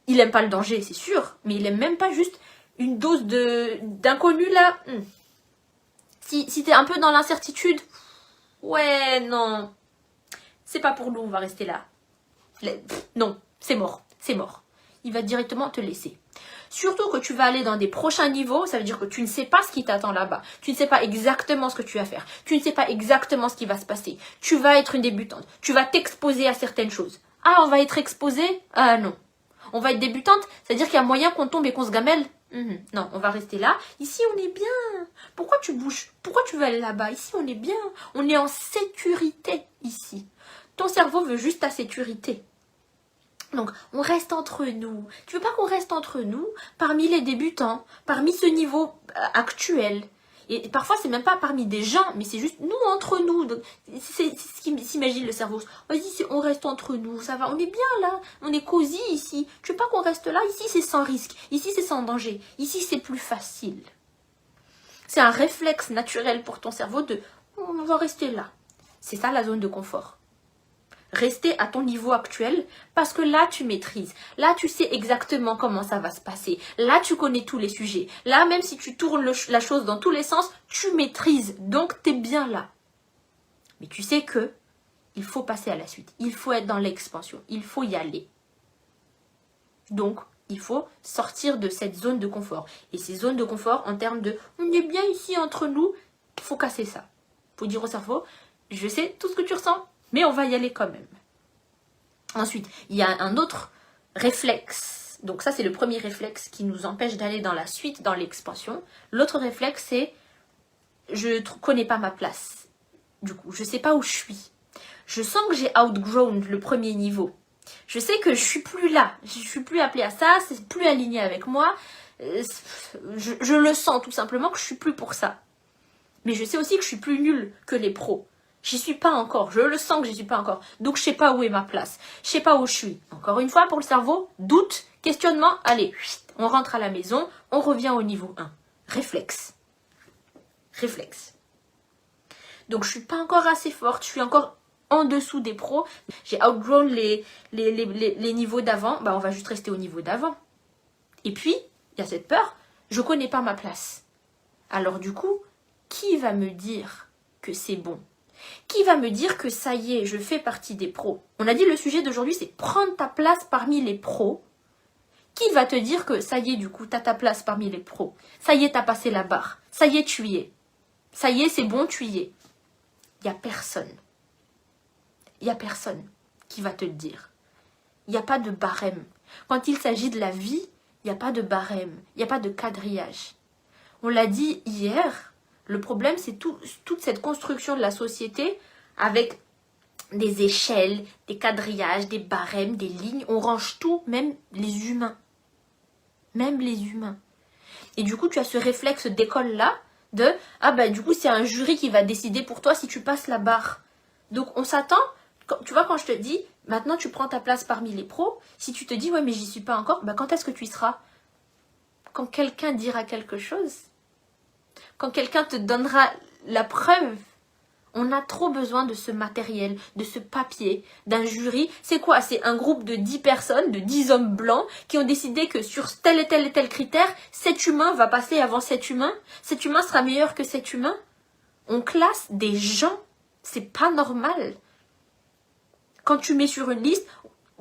Il aime pas le danger, c'est sûr, mais il aime même pas juste une dose d'inconnu là. Si t'es un peu dans l'incertitude, ouais, non, c'est pas pour nous, on va rester là. Non, c'est mort, c'est mort. Il va directement te laisser. Surtout que tu vas aller dans des prochains niveaux, ça veut dire que tu ne sais pas ce qui t'attend là-bas. Tu ne sais pas exactement ce que tu vas faire. Tu ne sais pas exactement ce qui va se passer. Tu vas être une débutante. Tu vas t'exposer à certaines choses. Ah, on va être exposé? Ah non. On va être débutante, c'est-à-dire qu'il y a moyen qu'on tombe et qu'on se gamelle? Non, on va rester là. Ici, on est bien. Pourquoi tu bouges? Pourquoi tu veux aller là-bas? Ici, on est bien. On est en sécurité ici. Ton cerveau veut juste ta sécurité. Donc, on reste entre nous. Tu veux pas qu'on reste entre nous, parmi les débutants, parmi ce niveau actuel? Et parfois, c'est même pas parmi des gens, mais c'est juste nous entre nous. C'est ce qui s'imagine le cerveau. Vas-y, on reste entre nous, ça va, on est bien là, on est cosy ici. Tu veux pas qu'on reste là? Ici, c'est sans risque. Ici, c'est sans danger. Ici, c'est plus facile. C'est un réflexe naturel pour ton cerveau de on va rester là. C'est ça la zone de confort. Rester à ton niveau actuel parce que là tu maîtrises, là tu sais exactement comment ça va se passer, là tu connais tous les sujets, là même si tu tournes la chose dans tous les sens, tu maîtrises, donc tu es bien là. Mais tu sais que il faut passer à la suite, il faut être dans l'expansion, il faut y aller. Donc il faut sortir de cette zone de confort. Et ces zones de confort en termes de on est bien ici entre nous, il faut casser ça. Il faut dire au cerveau, je sais tout ce que tu ressens, mais on va y aller quand même. Ensuite, il y a un autre réflexe. Donc ça, c'est le premier réflexe qui nous empêche d'aller dans la suite, dans l'expansion. L'autre réflexe, c'est je ne connais pas ma place. Du coup, je ne sais pas où je suis. Je sens que j'ai outgrown le premier niveau. Je sais que je suis plus là. Je suis plus appelée à ça. C'est plus aligné avec moi. Je le sens tout simplement que je suis plus pour ça. Mais je sais aussi que je suis plus nulle que les pros. J'y suis pas encore, je le sens que j'y suis pas encore. Donc je sais pas où est ma place, je sais pas où je suis. Encore une fois, pour le cerveau, doute, questionnement, allez, on rentre à la maison, on revient au niveau 1. Réflexe. Réflexe. Donc je suis pas encore assez forte, je suis encore en dessous des pros. J'ai outgrown les niveaux d'avant, bah on va juste rester au niveau d'avant. Et puis, il y a cette peur, je connais pas ma place. Alors du coup, qui va me dire que c'est bon ? Qui va me dire que ça y est, je fais partie des pros? On a dit le sujet d'aujourd'hui, c'est prendre ta place parmi les pros. Qui va te dire que ça y est, du coup, tu as ta place parmi les pros? Ça y est, tu as passé la barre. Ça y est, tu y es. Ça y est, c'est bon, tu y es. Il n'y a personne. Il n'y a personne qui va te le dire. Il n'y a pas de barème. Quand il s'agit de la vie, il n'y a pas de barème. Il n'y a pas de quadrillage. On l'a dit hier. Le problème, c'est toute cette construction de la société avec des échelles, des quadrillages, des barèmes, des lignes. On range tout, même les humains. Même les humains. Et du coup, tu as ce réflexe d'école-là de « Ah bah du coup, c'est un jury qui va décider pour toi si tu passes la barre. » Donc, on s'attend, tu vois, quand je te dis « Maintenant, tu prends ta place parmi les pros. » Si tu te dis « Ouais, mais j'y suis pas encore. » Bah, quand est-ce que tu y seras? Quand quelqu'un dira quelque chose? Quand quelqu'un te donnera la preuve? On a trop besoin de ce matériel, de ce papier, d'un jury. C'est quoi? C'est un groupe de 10 personnes, de 10 hommes blancs qui ont décidé que sur tel et tel critère, cet humain va passer avant cet humain. Cet humain sera meilleur que cet humain. On classe des gens. C'est pas normal. Quand tu mets sur une liste,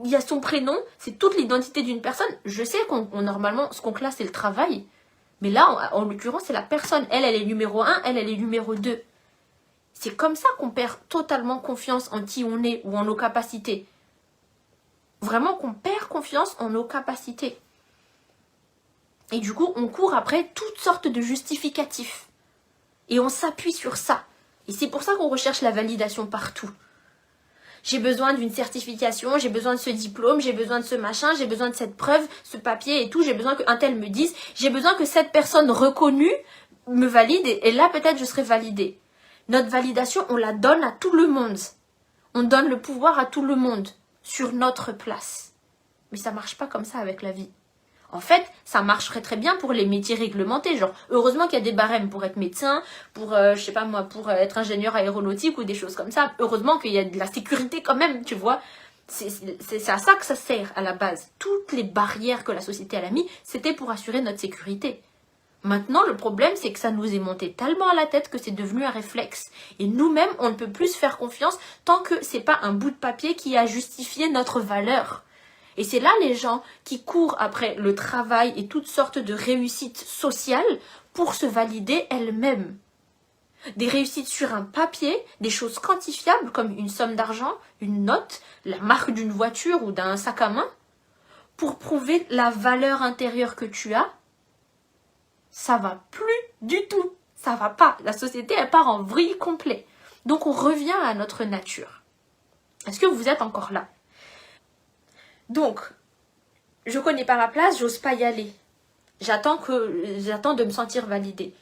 il y a son prénom, c'est toute l'identité d'une personne. Je sais qu'on normalement, ce qu'on classe, c'est le travail. Mais là, en l'occurrence, c'est la personne. Elle est numéro 1, elle est numéro 2. C'est comme ça qu'on perd totalement confiance en qui on est ou en nos capacités. Vraiment qu'on perd confiance en nos capacités. Et du coup, on court après toutes sortes de justificatifs. Et on s'appuie sur ça. Et c'est pour ça qu'on recherche la validation partout. J'ai besoin d'une certification, j'ai besoin de ce diplôme, j'ai besoin de ce machin, j'ai besoin de cette preuve, ce papier et tout. J'ai besoin qu'un tel me dise, j'ai besoin que cette personne reconnue me valide et là peut-être je serai validée. Notre validation, on la donne à tout le monde. On donne le pouvoir à tout le monde sur notre place. Mais ça marche pas comme ça avec la vie. En fait, ça marcherait très bien pour les métiers réglementés. Genre, heureusement qu'il y a des barèmes pour être médecin, pour, je sais pas moi, pour être ingénieur aéronautique ou des choses comme ça. Heureusement qu'il y a de la sécurité quand même, tu vois. C'est à ça que ça sert à la base. Toutes les barrières que la société a mis, c'était pour assurer notre sécurité. Maintenant, le problème, c'est que ça nous est monté tellement à la tête que c'est devenu un réflexe. Et nous-mêmes, on ne peut plus se faire confiance tant que c'est pas un bout de papier qui a justifié notre valeur. Et c'est là les gens qui courent après le travail et toutes sortes de réussites sociales pour se valider elles-mêmes. Des réussites sur un papier, des choses quantifiables comme une somme d'argent, une note, la marque d'une voiture ou d'un sac à main, pour prouver la valeur intérieure que tu as. Ça va plus du tout. Ça va pas. La société, elle part en vrille complet. Donc, on revient à notre nature. Est-ce que vous êtes encore là? Donc, je connais pas ma place, j'ose pas y aller. J'attends de me sentir validée.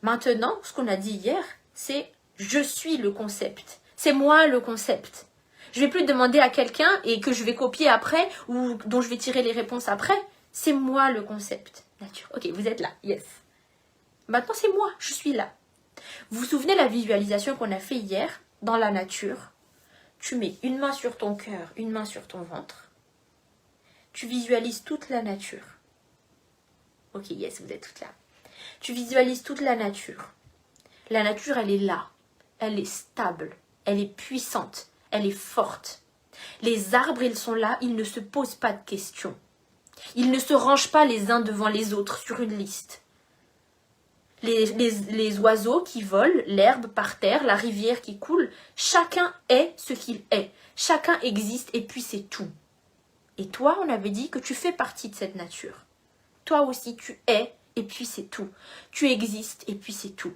Maintenant, ce qu'on a dit hier, c'est je suis le concept. C'est moi le concept. Je vais plus demander à quelqu'un et que je vais copier après ou dont je vais tirer les réponses après. C'est moi le concept. Nature. Ok, vous êtes là. Yes. Maintenant, c'est moi. Je suis là. Vous vous souvenez la visualisation qu'on a fait hier dans la nature? Tu mets une main sur ton cœur, une main sur ton ventre. Tu visualises toute la nature. Ok, yes, vous êtes toutes là. Tu visualises toute la nature. La nature, elle est là. Elle est stable. Elle est puissante. Elle est forte. Les arbres, ils sont là. Ils ne se posent pas de questions. Ils ne se rangent pas les uns devant les autres sur une liste. Les oiseaux qui volent, l'herbe par terre, la rivière qui coule, chacun est ce qu'il est. Chacun existe et puis c'est tout. Et toi, on avait dit que tu fais partie de cette nature. Toi aussi, tu es et puis c'est tout. Tu existes et puis c'est tout.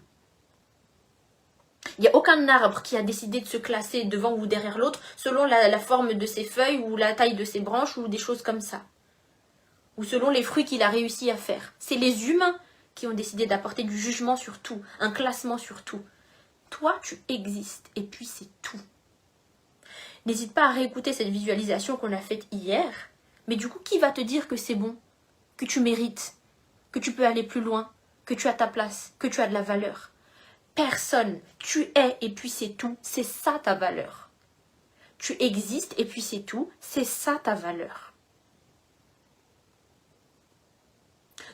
Il n'y a aucun arbre qui a décidé de se classer devant ou derrière l'autre selon la forme de ses feuilles ou la taille de ses branches ou des choses comme ça. Ou selon les fruits qu'il a réussi à faire. C'est les humains qui ont décidé d'apporter du jugement sur tout, un classement sur tout. Toi, tu existes et puis c'est tout. N'hésite pas à réécouter cette visualisation qu'on a faite hier. Mais du coup, qui va te dire que c'est bon, que tu mérites, que tu peux aller plus loin, que tu as ta place, que tu as de la valeur? Personne. Tu es et puis c'est tout. C'est ça ta valeur. Tu existes et puis c'est tout. C'est ça ta valeur.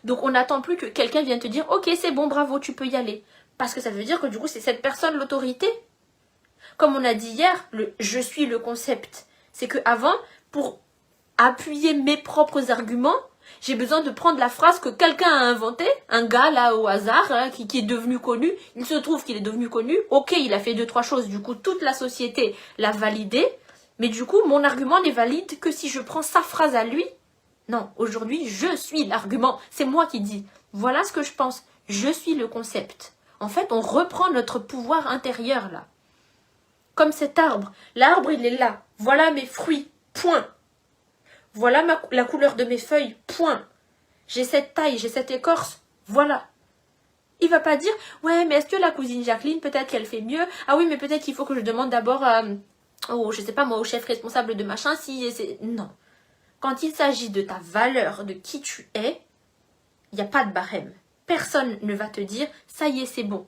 Donc on n'attend plus que quelqu'un vienne te dire « Ok, c'est bon, bravo, tu peux y aller. » Parce que ça veut dire que du coup, c'est cette personne l'autorité. Comme on a dit hier, le « je suis le concept ». C'est qu'avant, pour appuyer mes propres arguments, j'ai besoin de prendre la phrase que quelqu'un a inventée, un gars là au hasard, hein, qui est devenu connu. Il se trouve qu'il est devenu connu. Ok, il a fait 2-3 choses. Du coup, toute la société l'a validé. Mais du coup, mon argument n'est valide que si je prends sa phrase à lui. Non, aujourd'hui, je suis l'argument. C'est moi qui dis. Voilà ce que je pense. Je suis le concept. En fait, on reprend notre pouvoir intérieur là. Comme cet arbre. L'arbre, il est là. Voilà mes fruits. Point. Voilà la couleur de mes feuilles. Point. J'ai cette taille, j'ai cette écorce. Voilà. Il va pas dire, ouais, mais est-ce que la cousine Jacqueline, peut-être qu'elle fait mieux? Ah oui, mais peut-être qu'il faut que je demande d'abord je sais pas moi, au chef responsable de machin, si c'est... Non. Quand il s'agit de ta valeur, de qui tu es, il n'y a pas de barème. Personne ne va te dire, ça y est, c'est bon.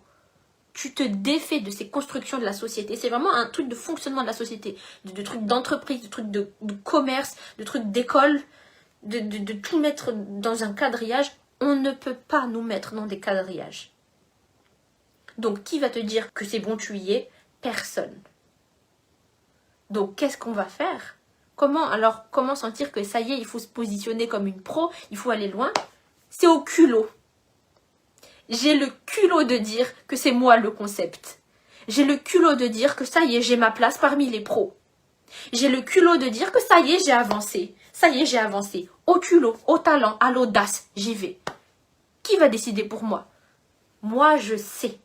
Tu te défais de ces constructions de la société. C'est vraiment un truc de fonctionnement de la société, de trucs d'entreprise, de trucs de commerce, de trucs d'école, de tout mettre dans un quadrillage. On ne peut pas nous mettre dans des quadrillages. Donc, qui va te dire que c'est bon, tu y es? Personne. Donc, qu'est-ce qu'on va faire? Comment sentir que ça y est, il faut se positionner comme une pro, il faut aller loin? C'est au culot. J'ai le culot de dire que c'est moi le concept. J'ai le culot de dire que ça y est, j'ai ma place parmi les pros. J'ai le culot de dire que ça y est, j'ai avancé. Ça y est, j'ai avancé. Au culot, au talent, à l'audace, j'y vais. Qui va décider pour moi? Moi, je sais.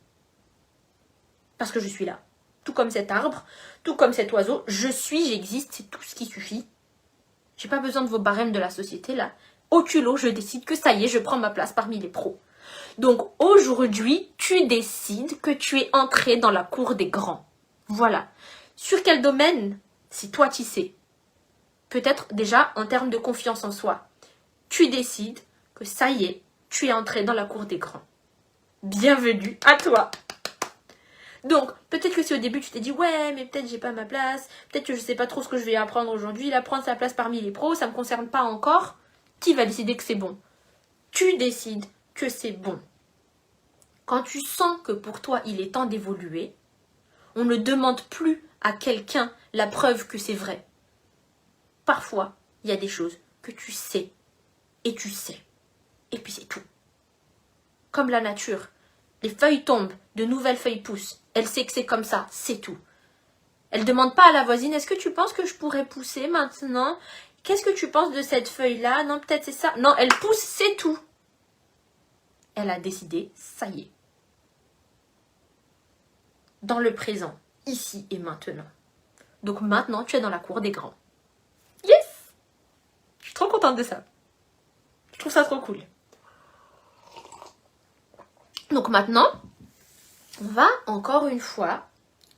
Parce que je suis là. Tout comme cet arbre, tout comme cet oiseau, je suis, j'existe, c'est tout ce qui suffit. J'ai pas besoin de vos barèmes de la société là. Au culot, je décide que ça y est, je prends ma place parmi les pros. Donc aujourd'hui, tu décides que tu es entré dans la cour des grands. Voilà. Sur quel domaine? C'est toi qui sais. Peut-être déjà en termes de confiance en soi. Tu décides que ça y est, tu es entré dans la cour des grands. Bienvenue à toi. Donc, peut-être que si au début tu t'es dit, ouais, mais peut-être j'ai pas ma place, peut-être que je sais pas trop ce que je vais apprendre aujourd'hui, là, prendre sa place parmi les pros, ça me concerne pas encore, qui va décider que c'est bon? Tu décides que c'est bon. Quand tu sens que pour toi, il est temps d'évoluer, on ne demande plus à quelqu'un la preuve que c'est vrai. Parfois, il y a des choses que tu sais, et tu sais. Et puis c'est tout. Comme la nature. Les feuilles tombent, de nouvelles feuilles poussent. Elle sait que c'est comme ça, c'est tout. Elle ne demande pas à la voisine, est-ce que tu penses que je pourrais pousser maintenant? Qu'est-ce que tu penses de cette feuille-là? Non, peut-être c'est ça. Non, elle pousse, c'est tout. Elle a décidé, ça y est. Dans le présent, ici et maintenant. Donc maintenant, tu es dans la cour des grands. Yes! Je suis trop contente de ça. Je trouve ça trop cool. Donc maintenant, on va encore une fois,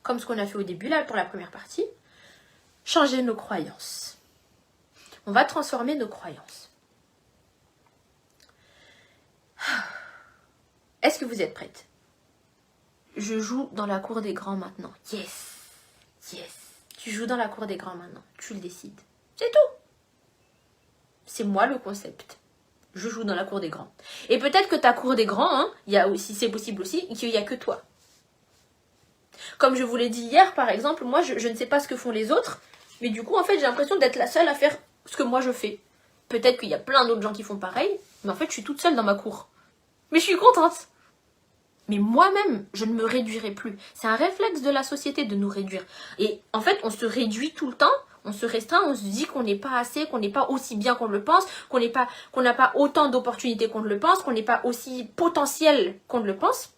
comme ce qu'on a fait au début là pour la première partie, changer nos croyances. On va transformer nos croyances. Est-ce que vous êtes prête? Je joue dans la cour des grands maintenant. Yes! Yes! Tu joues dans la cour des grands maintenant. Tu le décides. C'est tout! C'est moi le concept. Je joue dans la cour des grands. Et peut-être que ta cour des grands, hein, il y a aussi, c'est possible aussi, qu'il n'y a que toi. Comme je vous l'ai dit hier, par exemple, moi, je ne sais pas ce que font les autres, mais du coup, en fait, j'ai l'impression d'être la seule à faire ce que moi je fais. Peut-être qu'il y a plein d'autres gens qui font pareil, mais en fait, je suis toute seule dans ma cour. Mais je suis contente. Mais moi-même, je ne me réduirai plus. C'est un réflexe de la société de nous réduire. Et en fait, on se réduit tout le temps, on se restreint, on se dit qu'on n'est pas assez, qu'on n'est pas aussi bien qu'on le pense, qu'on n'a pas autant d'opportunités qu'on le pense, qu'on n'est pas aussi potentiel qu'on le pense.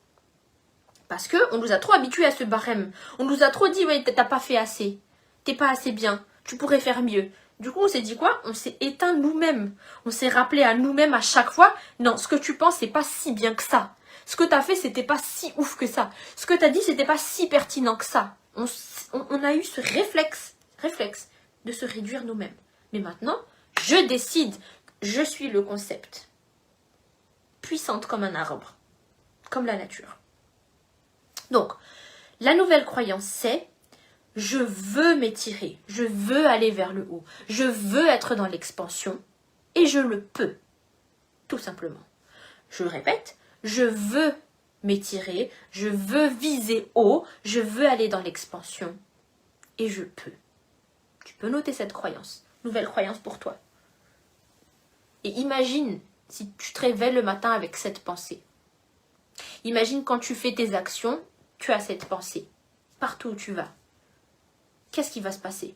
Parce qu'on nous a trop habitués à ce barème. On nous a trop dit, ouais, t'as pas fait assez. T'es pas assez bien. Tu pourrais faire mieux. Du coup, on s'est dit quoi? On s'est éteint nous-mêmes. On s'est rappelé à nous-mêmes à chaque fois, non, ce que tu penses, c'est pas si bien que ça. Ce que t'as fait, c'était pas si ouf que ça. Ce que t'as dit, c'était pas si pertinent que ça. On a eu ce réflexe de se réduire nous-mêmes. Mais maintenant, je décide. Je suis le concept. Puissante comme un arbre. Comme la nature. Donc, la nouvelle croyance, c'est je veux m'étirer, je veux aller vers le haut, je veux être dans l'expansion et je le peux, tout simplement. Je le répète, je veux m'étirer, je veux viser haut, je veux aller dans l'expansion et je peux. Tu peux noter cette croyance, nouvelle croyance pour toi. Et imagine si tu te réveilles le matin avec cette pensée. Imagine quand tu fais tes actions, tu as cette pensée, partout où tu vas. Qu'est-ce qui va se passer?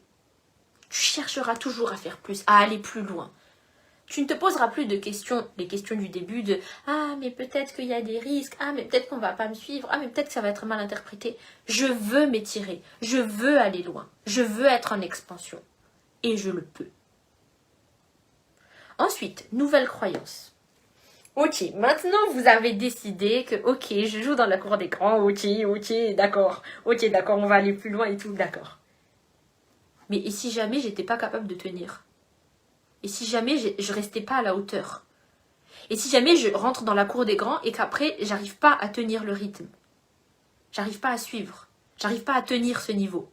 Tu chercheras toujours à faire plus, à aller plus loin. Tu ne te poseras plus de questions, les questions du début de « Ah, mais peut-être qu'il y a des risques. Ah, mais peut-être qu'on ne va pas me suivre. Ah, mais peut-être que ça va être mal interprété. » Je veux m'étirer. Je veux aller loin. Je veux être en expansion. Et je le peux. Ensuite, nouvelle croyance. Ok, maintenant vous avez décidé que, ok, je joue dans la cour des grands, ok, d'accord, on va aller plus loin et tout, d'accord. Mais et si jamais j'étais pas capable de tenir? Et si jamais je restais pas à la hauteur? Et si jamais je rentre dans la cour des grands et qu'après j'arrive pas à tenir le rythme? J'arrive pas à suivre, j'arrive pas à tenir ce niveau.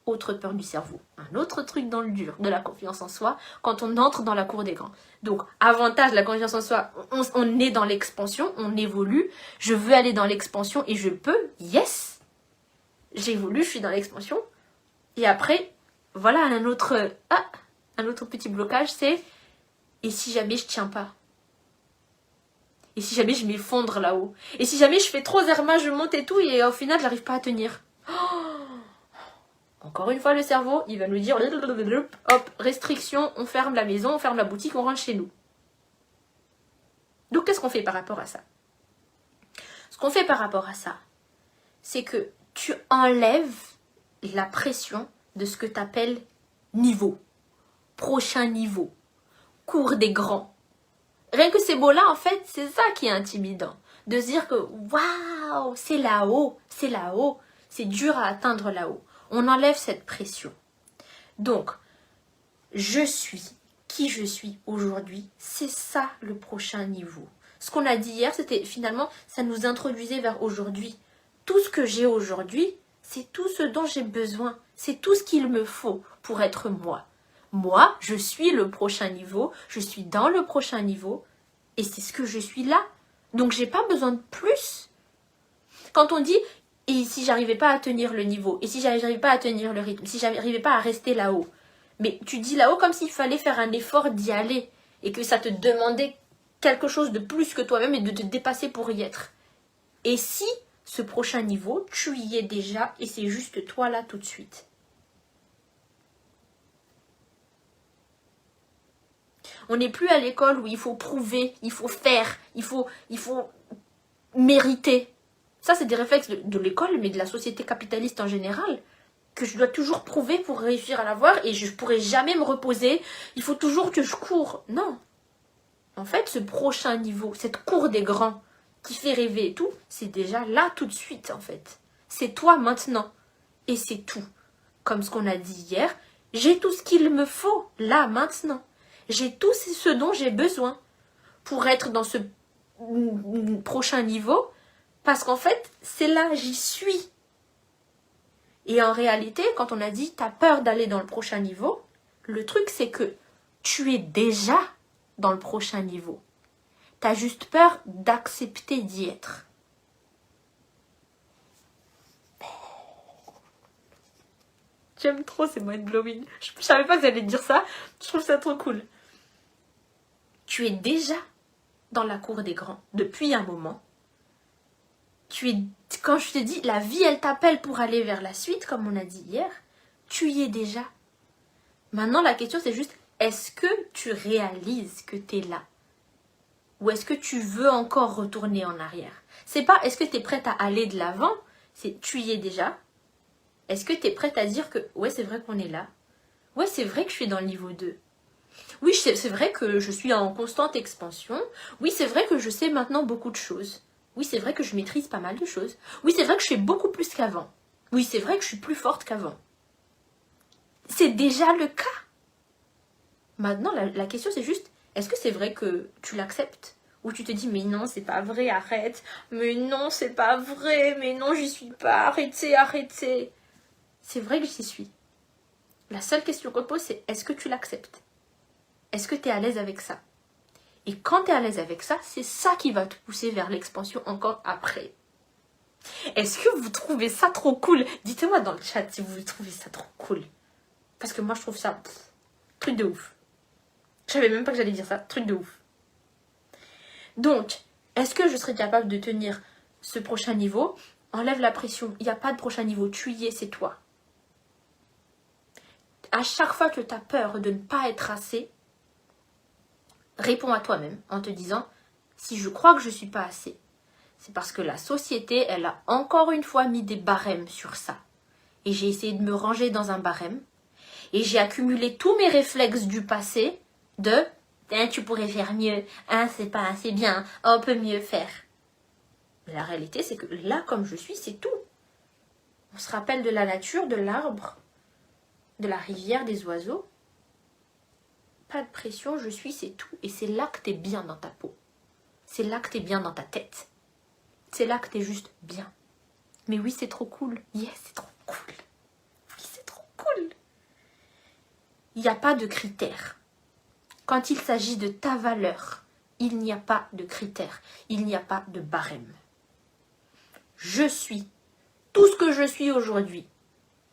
Autre peur du cerveau, un autre truc dans le dur de la confiance en soi quand on entre dans la cour des grands. Donc, avantage de la confiance en soi, on est dans l'expansion, on évolue, je veux aller dans l'expansion et je peux, yes, j'évolue, je suis dans l'expansion. Et après, voilà un autre petit blocage, c'est et si jamais je tiens pas? Et si jamais je m'effondre là-haut? Et si jamais je fais trop zerma, je monte et tout et au final j'arrive pas à tenir? Encore une fois, le cerveau, il va nous dire, hop, restriction, on ferme la maison, on ferme la boutique, on rentre chez nous. Donc, qu'est-ce qu'on fait par rapport à ça? Ce qu'on fait par rapport à ça, c'est que tu enlèves la pression de ce que tu appelles niveau, prochain niveau, cours des grands. Rien que ces mots-là, en fait, c'est ça qui est intimidant. De se dire que, waouh, c'est là-haut, c'est dur à atteindre là-haut. On enlève cette pression. Donc, je suis qui je suis aujourd'hui. C'est ça le prochain niveau. Ce qu'on a dit hier, c'était finalement, ça nous introduisait vers aujourd'hui. tout ce que j'ai aujourd'hui, c'est tout ce dont j'ai besoin. C'est tout ce qu'il me faut pour être moi. Moi, je suis le prochain niveau, je suis dans le prochain niveau, et c'est ce que je suis là. Donc, j'ai pas besoin de plus. Quand on dit, et si j'arrivais pas à tenir le niveau, et si j'arrivais pas à tenir le rythme, si j'arrivais pas à rester là-haut, mais tu dis là-haut comme s'il fallait faire un effort d'y aller, et que ça te demandait quelque chose de plus que toi-même et de te dépasser pour y être. Et si ce prochain niveau, tu y es déjà, et c'est juste toi là tout de suite. On n'est plus à l'école où il faut prouver, il faut faire, il faut mériter. Ça, c'est des réflexes de l'école, mais de la société capitaliste en général, que je dois toujours prouver pour réussir à l'avoir et je ne pourrai jamais me reposer. Il faut toujours que je cours. Non. En fait, ce prochain niveau, cette cour des grands qui fait rêver et tout, c'est déjà là tout de suite, en fait. C'est toi maintenant. Et c'est tout. Comme ce qu'on a dit hier, j'ai tout ce qu'il me faut, là, maintenant. J'ai tout ce dont j'ai besoin pour être dans ce prochain niveau, parce qu'en fait, c'est là, j'y suis. Et en réalité, quand on a dit, t'as peur d'aller dans le prochain niveau, le truc, c'est que tu es déjà dans le prochain niveau. T'as juste peur d'accepter d'y être. J'aime trop ces mind-blowing. Je savais pas que j'allais dire ça. Je trouve ça trop cool. Tu es déjà dans la cour des grands depuis un moment. Quand je te dis, la vie, elle t'appelle pour aller vers la suite, comme on a dit hier, tu y es déjà. Maintenant, la question, c'est juste, est-ce que tu réalises que tu es là? Ou est-ce que tu veux encore retourner en arrière? C'est pas, est-ce que tu es prête à aller de l'avant? C'est, tu y es déjà. Est-ce que tu es prête à dire que, ouais, c'est vrai qu'on est là. Ouais, c'est vrai que je suis dans le niveau 2. Oui, c'est vrai que je suis en constante expansion. Oui, c'est vrai que je sais maintenant beaucoup de choses. Oui, c'est vrai que je maîtrise pas mal de choses. Oui, c'est vrai que je fais beaucoup plus qu'avant. Oui, c'est vrai que je suis plus forte qu'avant. C'est déjà le cas. Maintenant, la question, c'est juste, est-ce que c'est vrai que tu l'acceptes? Ou tu te dis, mais non, c'est pas vrai, arrête. Mais non, c'est pas vrai. Mais non, j'y suis pas. Arrêtez, arrêtez. C'est vrai que j'y suis. La seule question qu'on pose, c'est, est-ce que tu l'acceptes? Est-ce que tu es à l'aise avec ça? Et quand tu es à l'aise avec ça, c'est ça qui va te pousser vers l'expansion encore après. Est-ce que vous trouvez ça trop cool? Dites-moi dans le chat si vous trouvez ça trop cool. Parce que moi, je trouve ça truc de ouf. Je savais même pas que j'allais dire ça. Truc de ouf. Donc, est-ce que je serais capable de tenir ce prochain niveau? Enlève la pression. Il n'y a pas de prochain niveau. Tu y es, c'est toi. À chaque fois que tu as peur de ne pas être assez, réponds à toi-même en te disant, si je crois que je ne suis pas assez, c'est parce que la société, elle a encore une fois mis des barèmes sur ça. Et j'ai essayé de me ranger dans un barème. Et j'ai accumulé tous mes réflexes du passé de « tu pourrais faire mieux, c'est pas assez bien, on peut mieux faire ». Mais la réalité, c'est que là, comme je suis, c'est tout. On se rappelle de la nature, de l'arbre, de la rivière, des oiseaux. Pas de pression, je suis, c'est tout. Et c'est là que t'es bien dans ta peau. C'est là que t'es bien dans ta tête. C'est là que t'es juste bien. Mais oui, c'est trop cool. Yes, c'est trop cool. Oui, c'est trop cool. Il n'y a pas de critères. Quand il s'agit de ta valeur, il n'y a pas de critères. Il n'y a pas de barème. Je suis. Tout ce que je suis aujourd'hui,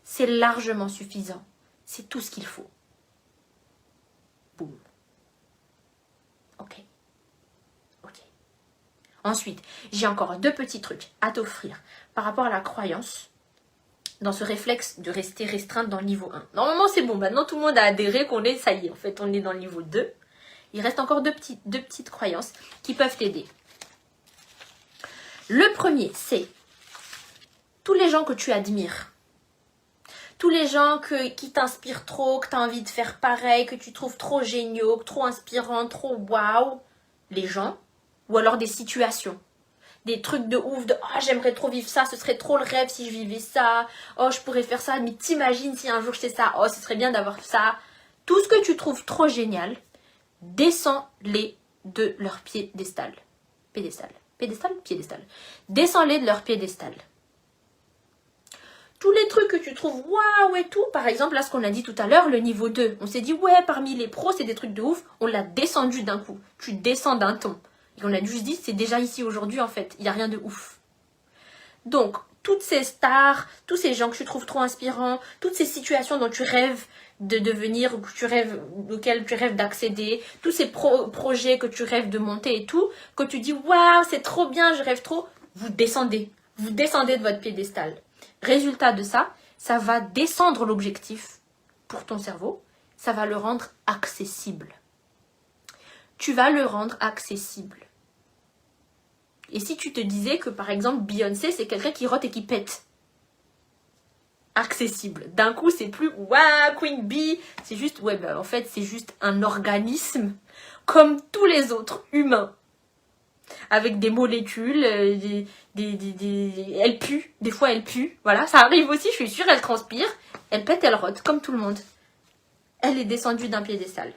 c'est largement suffisant. C'est tout ce qu'il faut. Boum. Ok. Ensuite, j'ai encore 2 petits trucs à t'offrir par rapport à la croyance dans ce réflexe de rester restreinte dans le niveau 1. Normalement, c'est bon. Maintenant, tout le monde a adhéré qu'on est, ça y est, en fait, on est dans le niveau 2. Il reste encore deux petites croyances qui peuvent t'aider. Le premier, c'est tous les gens que tu admires. Tous les gens qui t'inspirent trop, que tu as envie de faire pareil, que tu trouves trop géniaux, trop inspirants, trop waouh. Les gens, ou alors des situations. Des trucs de ouf, de « Oh, j'aimerais trop vivre ça, ce serait trop le rêve si je vivais ça. Oh, je pourrais faire ça, mais t'imagines si un jour je fais ça. Oh, ce serait bien d'avoir ça. » Tout ce que tu trouves trop génial, descends-les de leur piédestal. Piédestal. Piédestal? Piédestal. Descends-les de leur piédestal. tous les trucs que tu trouves waouh et tout, par exemple, là, ce qu'on a dit tout à l'heure, le niveau 2, on s'est dit, ouais, parmi les pros, c'est des trucs de ouf, on l'a descendu d'un coup. Tu descends d'un ton. Et on a juste dit, c'est déjà ici aujourd'hui, en fait. Il n'y a rien de ouf. Donc, toutes ces stars, tous ces gens que tu trouves trop inspirants, toutes ces situations dont tu rêves de devenir, ou auxquelles tu rêves d'accéder, tous ces projets que tu rêves de monter et tout, que tu dis, waouh, c'est trop bien, je rêve trop, vous descendez. Vous descendez de votre piédestal. Résultat de ça, ça va descendre l'objectif pour ton cerveau, ça va le rendre accessible. Tu vas le rendre accessible. Et si tu te disais que par exemple Beyoncé c'est quelqu'un qui rote et qui pète, accessible. D'un coup c'est plus waouh Queen Bee, c'est juste ouais ben en fait c'est juste un organisme comme tous les autres humains. Avec des molécules, elle pue, des fois elle pue, voilà, ça arrive aussi, je suis sûre, elle transpire, elle pète, elle rote, comme tout le monde. Elle est descendue d'un piédestal.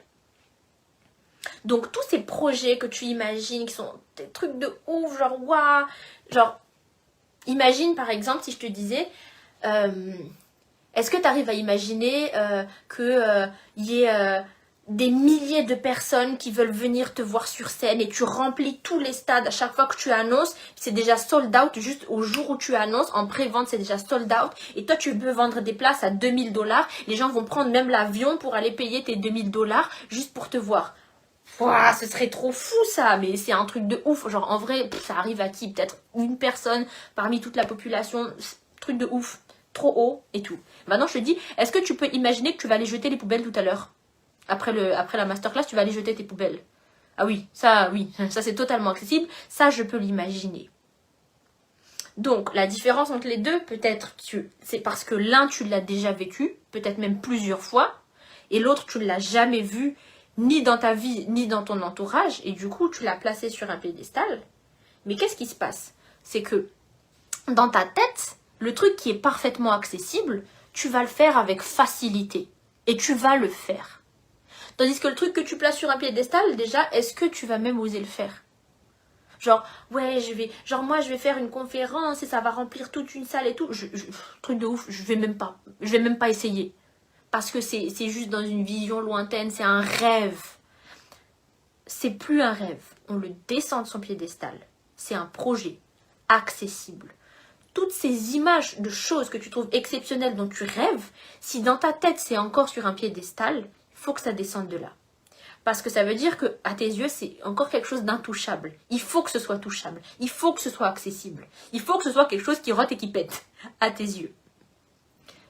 Donc tous ces projets que tu imagines, qui sont des trucs de ouf, genre waouh, genre, imagine par exemple si je te disais, est-ce que tu arrives à imaginer qu'il y ait des milliers de personnes qui veulent venir te voir sur scène et tu remplis tous les stades à chaque fois que tu annonces, c'est déjà sold out juste au jour où tu annonces, en pré-vente c'est déjà sold out et toi tu peux vendre des places à 2000 $, les gens vont prendre même l'avion pour aller payer tes 2000 $ juste pour te voir. Ouah, ce serait trop fou ça, mais c'est un truc de ouf, genre en vrai ça arrive à qui? Peut-être une personne parmi toute la population, truc de ouf, trop haut et tout. Maintenant je te dis, est-ce que tu peux imaginer que tu vas aller jeter les poubelles tout à l'heure? Après la masterclass, tu vas aller jeter tes poubelles. Ah oui, ça c'est totalement accessible. Ça, je peux l'imaginer. Donc, la différence entre les deux, peut-être, c'est parce que l'un, tu l'as déjà vécu, peut-être même plusieurs fois, et l'autre, tu ne l'as jamais vu, ni dans ta vie, ni dans ton entourage, et du coup, tu l'as placé sur un piédestal. Mais qu'est-ce qui se passe? C'est que, dans ta tête, le truc qui est parfaitement accessible, tu vas le faire avec facilité. Et tu vas le faire. Tandis que le truc que tu places sur un piédestal, déjà, est-ce que tu vas même oser le faire? Genre, ouais, moi je vais faire une conférence et ça va remplir toute une salle et tout. Truc de ouf, je vais même pas essayer. Parce que c'est juste dans une vision lointaine, c'est un rêve. C'est plus un rêve, on le descend de son piédestal. C'est un projet accessible. Toutes ces images de choses que tu trouves exceptionnelles dont tu rêves, si dans ta tête c'est encore sur un piédestal, il faut que ça descende de là. Parce que ça veut dire que à tes yeux, c'est encore quelque chose d'intouchable. Il faut que ce soit touchable. Il faut que ce soit accessible. Il faut que ce soit quelque chose qui rote et qui pète à tes yeux.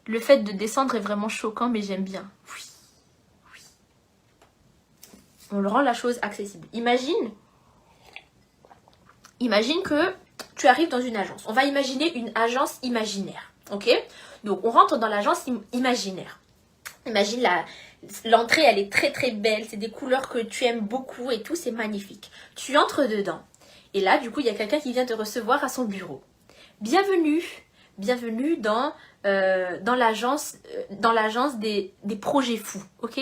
Le fait de descendre est vraiment choquant, mais j'aime bien. Oui. Oui. On le rend la chose accessible. Imagine que tu arrives dans une agence. On va imaginer une agence imaginaire. Ok? Donc on rentre dans l'agence imaginaire. Imagine l'entrée, elle est très très belle, c'est des couleurs que tu aimes beaucoup et tout, c'est magnifique. Tu entres dedans et là du coup il y a quelqu'un qui vient te recevoir à son bureau. Bienvenue dans l'agence des projets fous, ok?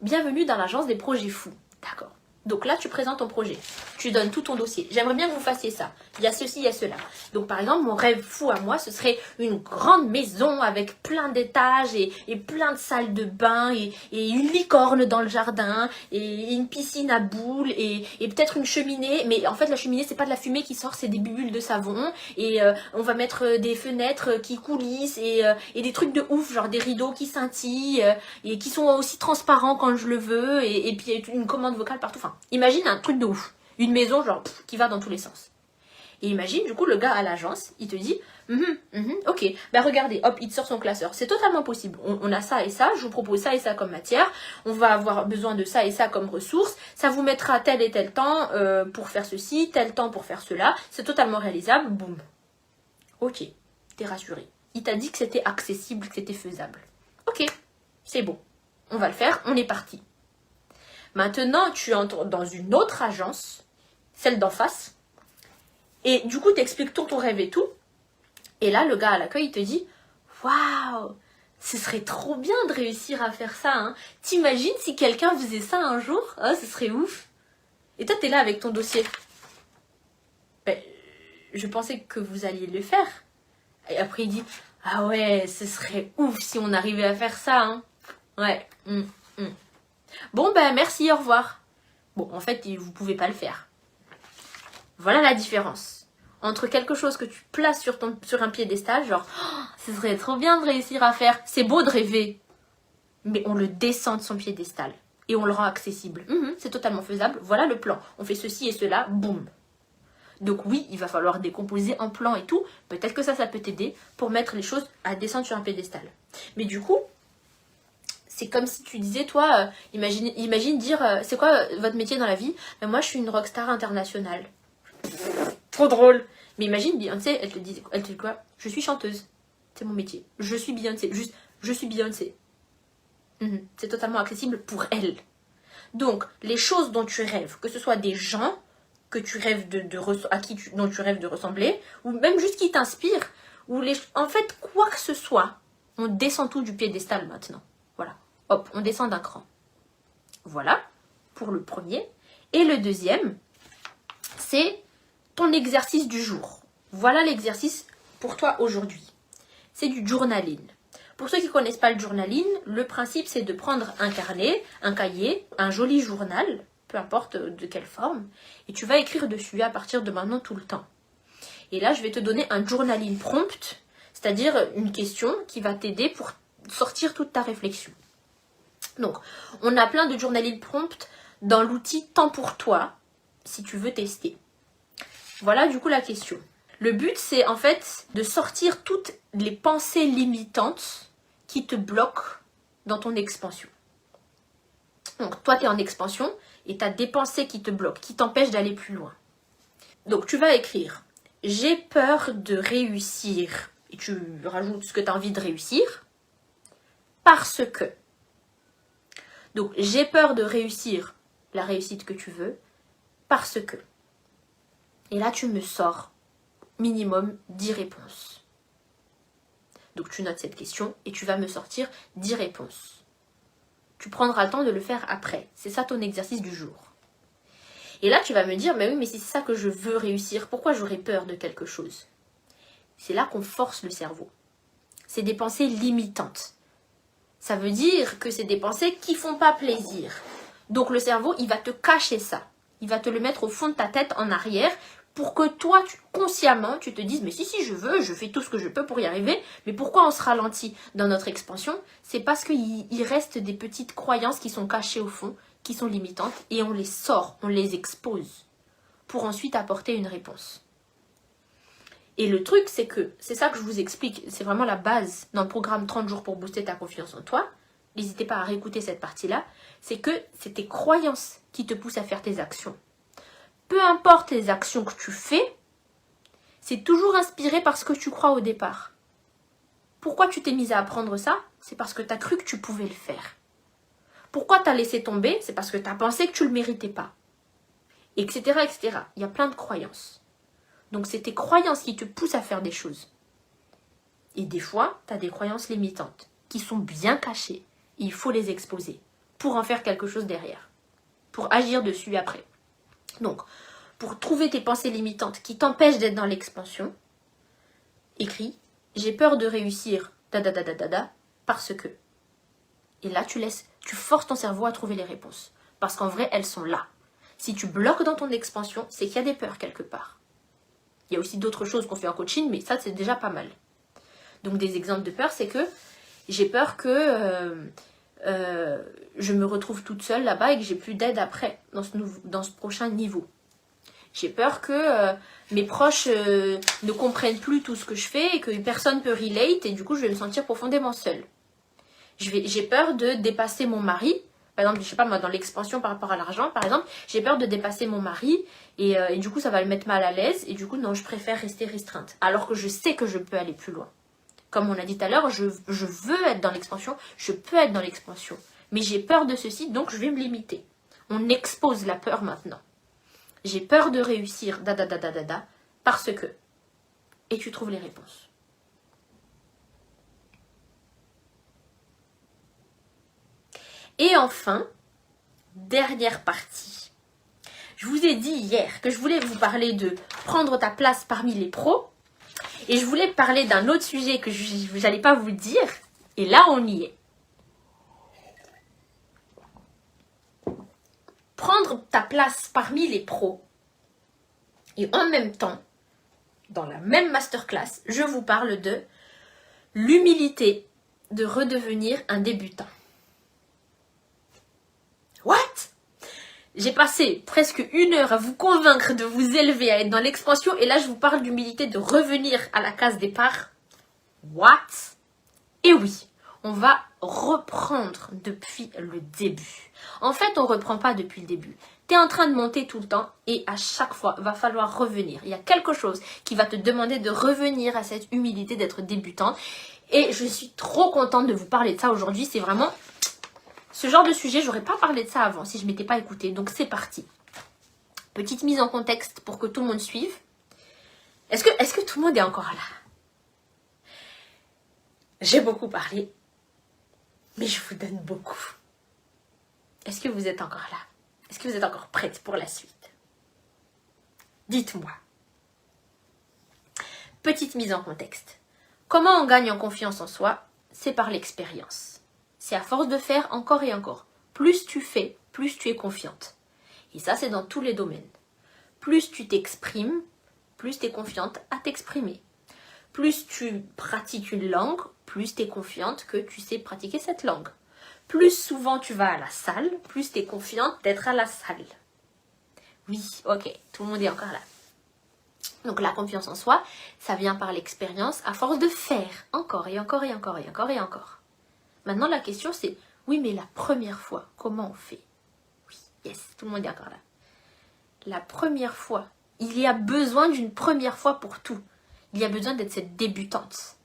Bienvenue dans l'agence des projets fous, d'accord? Donc là, tu présentes ton projet. Tu donnes tout ton dossier. J'aimerais bien que vous fassiez ça. Il y a ceci, il y a cela. Donc par exemple, mon rêve fou à moi, ce serait une grande maison avec plein d'étages et plein de salles de bain et une licorne dans le jardin et une piscine à boules et peut-être une cheminée. Mais en fait, la cheminée, c'est pas de la fumée qui sort, c'est des bulles de savon. Et on va mettre des fenêtres qui coulissent et des trucs de ouf, genre des rideaux qui scintillent et qui sont aussi transparents quand je le veux et puis une commande vocale partout. Enfin, imagine un truc de ouf. Une maison genre qui va dans tous les sens. Et imagine du coup le gars à l'agence, il te dit ok, ben regardez, hop, il te sort son classeur. C'est totalement possible. On a ça et ça, je vous propose ça et ça comme matière. On va avoir besoin de ça et ça comme ressources. Ça vous mettra tel et tel temps pour faire ceci, tel temps pour faire cela. C'est totalement réalisable. Boum. Ok, t'es rassuré. Il t'a dit que c'était accessible, que c'était faisable. Ok, c'est bon. On va le faire, on est parti. Maintenant, tu entres dans une autre agence, celle d'en face, et du coup, tu expliques tout ton rêve et tout. Et là, le gars à l'accueil, il te dit « Waouh, ce serait trop bien de réussir à faire ça, hein. T'imagines si quelqu'un faisait ça un jour? Oh, ce serait ouf. » Et toi, t'es là avec ton dossier. Ben, je pensais que vous alliez le faire. Et après, il dit « Ah ouais, ce serait ouf si on arrivait à faire ça, hein. Ouais. Bon, ben merci, au revoir. Bon, en fait, vous pouvez pas le faire. Voilà la différence entre quelque chose que tu places sur un piédestal, genre, oh, ce serait trop bien de réussir à faire. C'est beau de rêver, mais on le descend de son piédestal et on le rend accessible. C'est totalement faisable. Voilà le plan. On fait ceci et cela, boum. Donc oui, il va falloir décomposer en plan et tout. Peut-être que ça peut t'aider pour mettre les choses à descendre sur un piédestal. Mais du coup, c'est comme si tu disais, toi, imagine dire, c'est quoi votre métier dans la vie? Ben moi, je suis une rockstar internationale. Trop drôle. Mais imagine Beyoncé, elle te dit quoi? Je suis chanteuse. C'est mon métier. Je suis Beyoncé. Juste, je suis Beyoncé. C'est totalement accessible pour elle. Donc, les choses dont tu rêves, que ce soit des gens que tu rêves dont tu rêves de ressembler, ou même juste qui t'inspirent, en fait, quoi que ce soit, on descend tout du piédestal maintenant. Voilà. Hop, on descend d'un cran. Voilà, pour le premier. Et le deuxième, c'est ton exercice du jour. Voilà l'exercice pour toi aujourd'hui. C'est du journaling. Pour ceux qui ne connaissent pas le journaling, le principe c'est de prendre un carnet, un cahier, un joli journal, peu importe de quelle forme, et tu vas écrire dessus à partir de maintenant tout le temps. Et là, je vais te donner un journaling prompt, c'est-à-dire une question qui va t'aider pour sortir toute ta réflexion. Donc, on a plein de journaling prompt dans l'outil Temps pour toi, si tu veux tester. Voilà du coup la question. Le but, c'est en fait de sortir toutes les pensées limitantes qui te bloquent dans ton expansion. Donc, toi, tu es en expansion et tu as des pensées qui te bloquent, qui t'empêchent d'aller plus loin. Donc, tu vas écrire « J'ai peur de réussir » et tu rajoutes ce que tu as envie de réussir parce que. Donc, j'ai peur de réussir la réussite que tu veux parce que. Et là, tu me sors minimum 10 réponses. Donc, tu notes cette question et tu vas me sortir 10 réponses. Tu prendras le temps de le faire après. C'est ça ton exercice du jour. Et là, tu vas me dire, mais oui, mais si c'est ça que je veux réussir, pourquoi j'aurais peur de quelque chose? C'est là qu'on force le cerveau. C'est des pensées limitantes. Ça veut dire que c'est des pensées qui font pas plaisir. Donc le cerveau, il va te cacher ça. Il va te le mettre au fond de ta tête en arrière pour que toi, consciemment, tu te dises, mais si je veux, je fais tout ce que je peux pour y arriver. Mais pourquoi on se ralentit dans notre expansion? C'est parce qu'il reste des petites croyances qui sont cachées au fond, qui sont limitantes, et on les sort, on les expose, pour ensuite apporter une réponse. Et le truc, c'est que, c'est ça que je vous explique, c'est vraiment la base dans le programme 30 jours pour booster ta confiance en toi. N'hésitez pas à réécouter cette partie-là. C'est que c'est tes croyances qui te poussent à faire tes actions. Peu importe les actions que tu fais, c'est toujours inspiré par ce que tu crois au départ. Pourquoi tu t'es mise à apprendre ça? C'est parce que tu as cru que tu pouvais le faire. Pourquoi tu as laissé tomber? C'est parce que tu as pensé que tu ne le méritais pas. Etc., etc. Il y a plein de croyances. Donc c'est tes croyances qui te poussent à faire des choses. Et des fois, tu as des croyances limitantes qui sont bien cachées. Et il faut les exposer pour en faire quelque chose derrière. Pour agir dessus après. Donc, pour trouver tes pensées limitantes qui t'empêchent d'être dans l'expansion, écris « J'ai peur de réussir parce que ». Et là, tu forces ton cerveau à trouver les réponses. Parce qu'en vrai, elles sont là. Si tu bloques dans ton expansion, c'est qu'il y a des peurs quelque part. Il y a aussi d'autres choses qu'on fait en coaching, mais ça, c'est déjà pas mal. Donc, des exemples de peur, c'est que j'ai peur que je me retrouve toute seule là-bas et que j'ai plus d'aide après, dans ce prochain niveau. J'ai peur que mes proches ne comprennent plus tout ce que je fais et que personne ne peut relate et du coup, je vais me sentir profondément seule. J'ai peur de dépasser mon mari. Par exemple, je sais pas moi, dans l'expansion par rapport à l'argent, par exemple, j'ai peur de dépasser mon mari et du coup, ça va le mettre mal à l'aise et du coup, non, je préfère rester restreinte. Alors que je sais que je peux aller plus loin. Comme on a dit tout à l'heure, je veux être dans l'expansion, je peux être dans l'expansion. Mais j'ai peur de ceci, donc je vais me limiter. On expose la peur maintenant. J'ai peur de réussir, parce que. Et tu trouves les réponses. Et enfin, dernière partie. Je vous ai dit hier que je voulais vous parler de prendre ta place parmi les pros. Et je voulais parler d'un autre sujet que je n'allais pas vous dire. Et là, on y est. Prendre ta place parmi les pros. Et en même temps, dans la même masterclass, je vous parle de l'humilité de redevenir un débutant. What? J'ai passé presque 1 heure à vous convaincre de vous élever, à être dans l'expansion, et là je vous parle d'humilité de revenir à la case départ. What? Et oui, on va reprendre depuis le début. En fait, on ne reprend pas depuis le début. Tu es en train de monter tout le temps et à chaque fois, il va falloir revenir. Il y a quelque chose qui va te demander de revenir à cette humilité d'être débutant. Et je suis trop contente de vous parler de ça aujourd'hui. C'est vraiment ce genre de sujet, j'aurais pas parlé de ça avant si je ne m'étais pas écoutée. Donc c'est parti. Petite mise en contexte pour que tout le monde suive. Est-ce que tout le monde est encore là? J'ai beaucoup parlé, mais je vous donne beaucoup. Est-ce que vous êtes encore là? Est-ce que vous êtes encore prête pour la suite? Dites-moi. Petite mise en contexte. Comment on gagne en confiance en soi? C'est par l'expérience. C'est à force de faire encore et encore. Plus tu fais, plus tu es confiante. Et ça, c'est dans tous les domaines. Plus tu t'exprimes, plus tu es confiante à t'exprimer. Plus tu pratiques une langue, plus tu es confiante que tu sais pratiquer cette langue. Plus souvent tu vas à la salle, plus tu es confiante d'être à la salle. Oui, ok, tout le monde est encore là. Donc la confiance en soi, ça vient par l'expérience à force de faire encore et encore et encore et encore et encore. Maintenant la question c'est, oui mais la première fois, comment on fait? Oui, yes, tout le monde est encore là. La première fois, il y a besoin d'une première fois pour tout. Il y a besoin d'être cette débutante.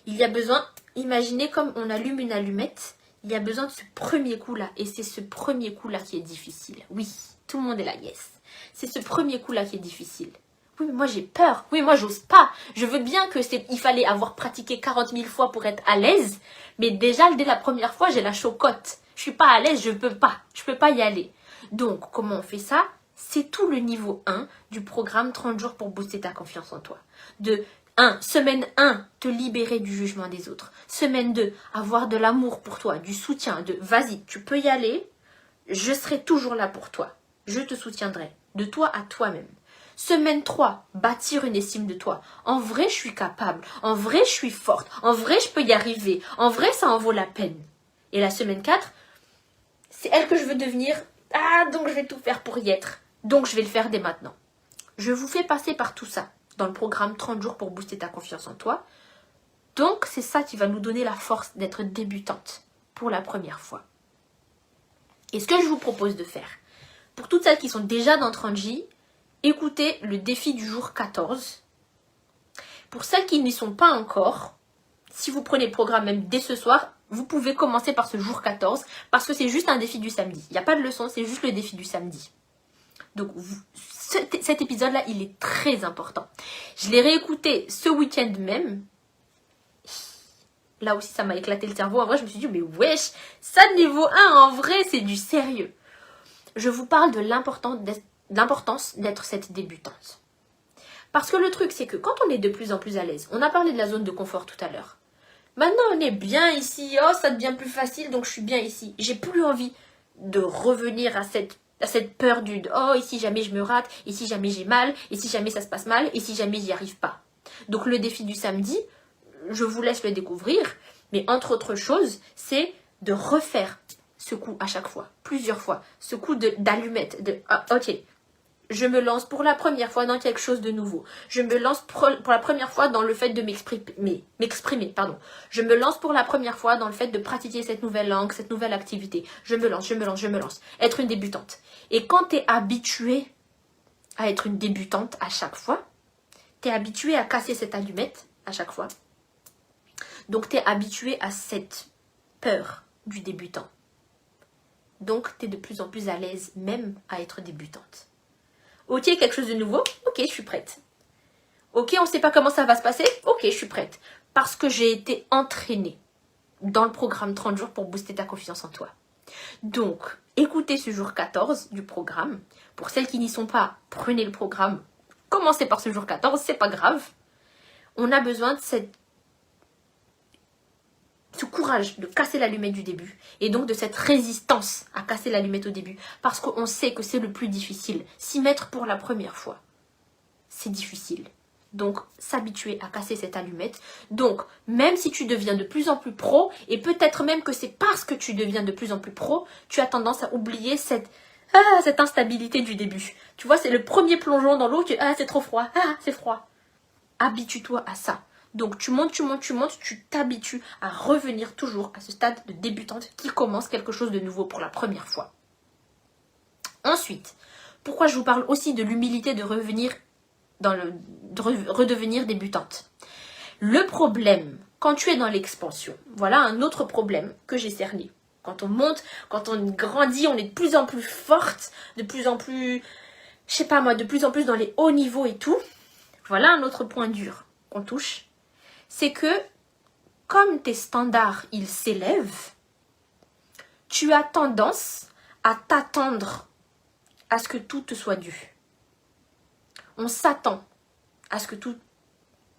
Il y a besoin, imaginez comme on allume une allumette, il y a besoin de ce premier coup-là. Et c'est ce premier coup-là qui est difficile. Oui, tout le monde est là, yes. C'est ce premier coup-là qui est difficile. Oui, mais moi j'ai peur. Oui, moi j'ose pas. Je veux bien il fallait avoir pratiqué 40 000 fois pour être à l'aise. Mais déjà, dès la première fois, j'ai la chocotte. Je suis pas à l'aise, je peux pas. Je peux pas y aller. Donc, comment on fait ça? C'est tout le niveau 1 du programme 30 jours pour booster ta confiance en toi. Semaine 1, te libérer du jugement des autres. Semaine 2, avoir de l'amour pour toi, du soutien, vas-y, tu peux y aller, je serai toujours là pour toi. Je te soutiendrai, de toi à toi-même. Semaine 3, bâtir une estime de toi. En vrai, je suis capable. En vrai, je suis forte. En vrai, je peux y arriver. En vrai, ça en vaut la peine. Et la semaine 4, c'est elle que je veux devenir. Ah, donc je vais tout faire pour y être. Donc je vais le faire dès maintenant. Je vous fais passer par tout ça dans le programme 30 jours pour booster ta confiance en toi. Donc, c'est ça qui va nous donner la force d'être débutante pour la première fois. Et ce que je vous propose de faire, pour toutes celles qui sont déjà dans 30J, écoutez le défi du jour 14. Pour celles qui n'y sont pas encore, si vous prenez le programme même dès ce soir, vous pouvez commencer par ce jour 14 parce que c'est juste un défi du samedi. Il n'y a pas de leçon, c'est juste le défi du samedi. Donc, cet épisode-là, il est très important. Je l'ai réécouté ce week-end même. Là aussi, ça m'a éclaté le cerveau. En vrai, je me suis dit, mais wesh, ça niveau 1, en vrai, c'est du sérieux. Je vous parle de l'importance d'être cette débutante. Parce que le truc, c'est que quand on est de plus en plus à l'aise, on a parlé de la zone de confort tout à l'heure. Maintenant, on est bien ici. Oh, ça devient plus facile, donc je suis bien ici. J'ai plus envie de revenir à cette peur du « oh, et si jamais je me rate, et si jamais j'ai mal, et si jamais ça se passe mal, et si jamais j'y arrive pas ». Donc le défi du samedi, je vous laisse le découvrir, mais entre autres choses, c'est de refaire ce coup à chaque fois, plusieurs fois, ce coup d'allumette, ah, ok, je me lance pour la première fois dans quelque chose de nouveau. Je me lance pour la première fois dans le fait de m'exprimer. Je me lance pour la première fois dans le fait de pratiquer cette nouvelle langue, cette nouvelle activité. Je me lance. Être une débutante. Et quand tu es habitué à être une débutante à chaque fois, tu es habitué à casser cette allumette à chaque fois. Donc tu es habitué à cette peur du débutant. Donc tu es de plus en plus à l'aise même à être débutante. Ok, quelque chose de nouveau? Ok, je suis prête. Ok, on ne sait pas comment ça va se passer? Ok, je suis prête. Parce que j'ai été entraînée dans le programme 30 jours pour booster ta confiance en toi. Donc, écoutez ce jour 14 du programme. Pour celles qui n'y sont pas, prenez le programme. Commencez par ce jour 14, c'est pas grave. On a besoin de ce courage de casser l'allumette du début et donc de cette résistance à casser l'allumette au début parce qu'on sait que c'est le plus difficile. S'y mettre pour la première fois, c'est difficile. Donc, s'habituer à casser cette allumette. Donc, même si tu deviens de plus en plus pro, et peut-être même que c'est parce que tu deviens de plus en plus pro, tu as tendance à oublier cette instabilité du début. Tu vois, c'est le premier plongeon dans l'eau, c'est trop froid, c'est froid. Habitue-toi à ça. Donc, tu montes, tu t'habitues à revenir toujours à ce stade de débutante qui commence quelque chose de nouveau pour la première fois. Ensuite, pourquoi je vous parle aussi de l'humilité de revenir de redevenir débutante. Le problème, quand tu es dans l'expansion, voilà un autre problème que j'ai cerné. Quand on monte, quand on grandit, on est de plus en plus forte, de plus en plus, je sais pas moi, de plus en plus dans les hauts niveaux et tout. Voilà un autre point dur qu'on touche. C'est que, comme tes standards, ils s'élèvent, tu as tendance à t'attendre à ce que tout te soit dû. On s'attend à ce que tout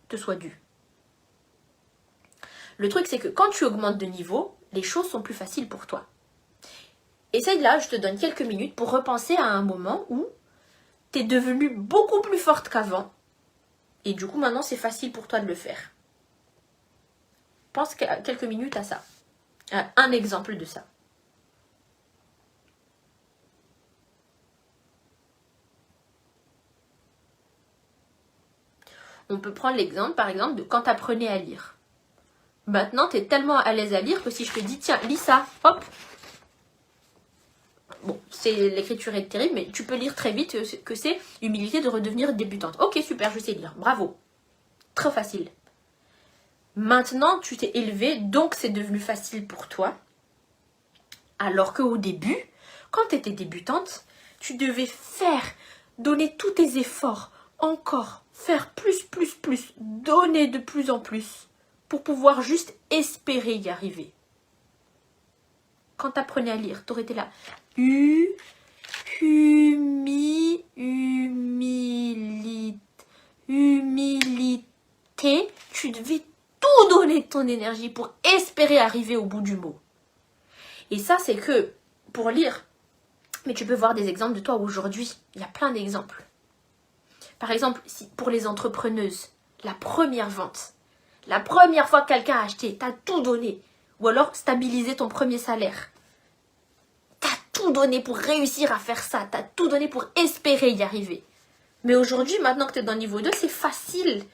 te soit dû. Le truc, c'est que quand tu augmentes de niveau, les choses sont plus faciles pour toi. Essaye là, je te donne quelques minutes pour repenser à un moment où tu es devenue beaucoup plus forte qu'avant. Et du coup, maintenant, c'est facile pour toi de le faire. Pense quelques minutes à ça. À un exemple de ça. On peut prendre l'exemple, par exemple, de quand tu apprenais à lire. Maintenant, tu es tellement à l'aise à lire que si je te dis, tiens, lis ça, hop. Bon, l'écriture est terrible, mais tu peux lire très vite que c'est humilité de redevenir débutante. Ok, super, je sais lire, bravo. Très facile. Maintenant, tu t'es élevé, donc c'est devenu facile pour toi. Alors qu'au début, quand tu étais débutante, tu devais donner tous tes efforts, encore, faire plus, donner de plus en plus, pour pouvoir juste espérer y arriver. Quand tu apprenais à lire, tu aurais été là. Humilité, tu devais tout donner de ton énergie pour espérer arriver au bout du mot. Et ça, c'est que, pour lire, mais tu peux voir des exemples de toi aujourd'hui. Il y a plein d'exemples. Par exemple, pour les entrepreneuses, la première vente, la première fois que quelqu'un a acheté, tu as tout donné. Ou alors, stabiliser ton premier salaire. Tu as tout donné pour réussir à faire ça. Tu as tout donné pour espérer y arriver. Mais aujourd'hui, maintenant que tu es dans le niveau 2, c'est facile.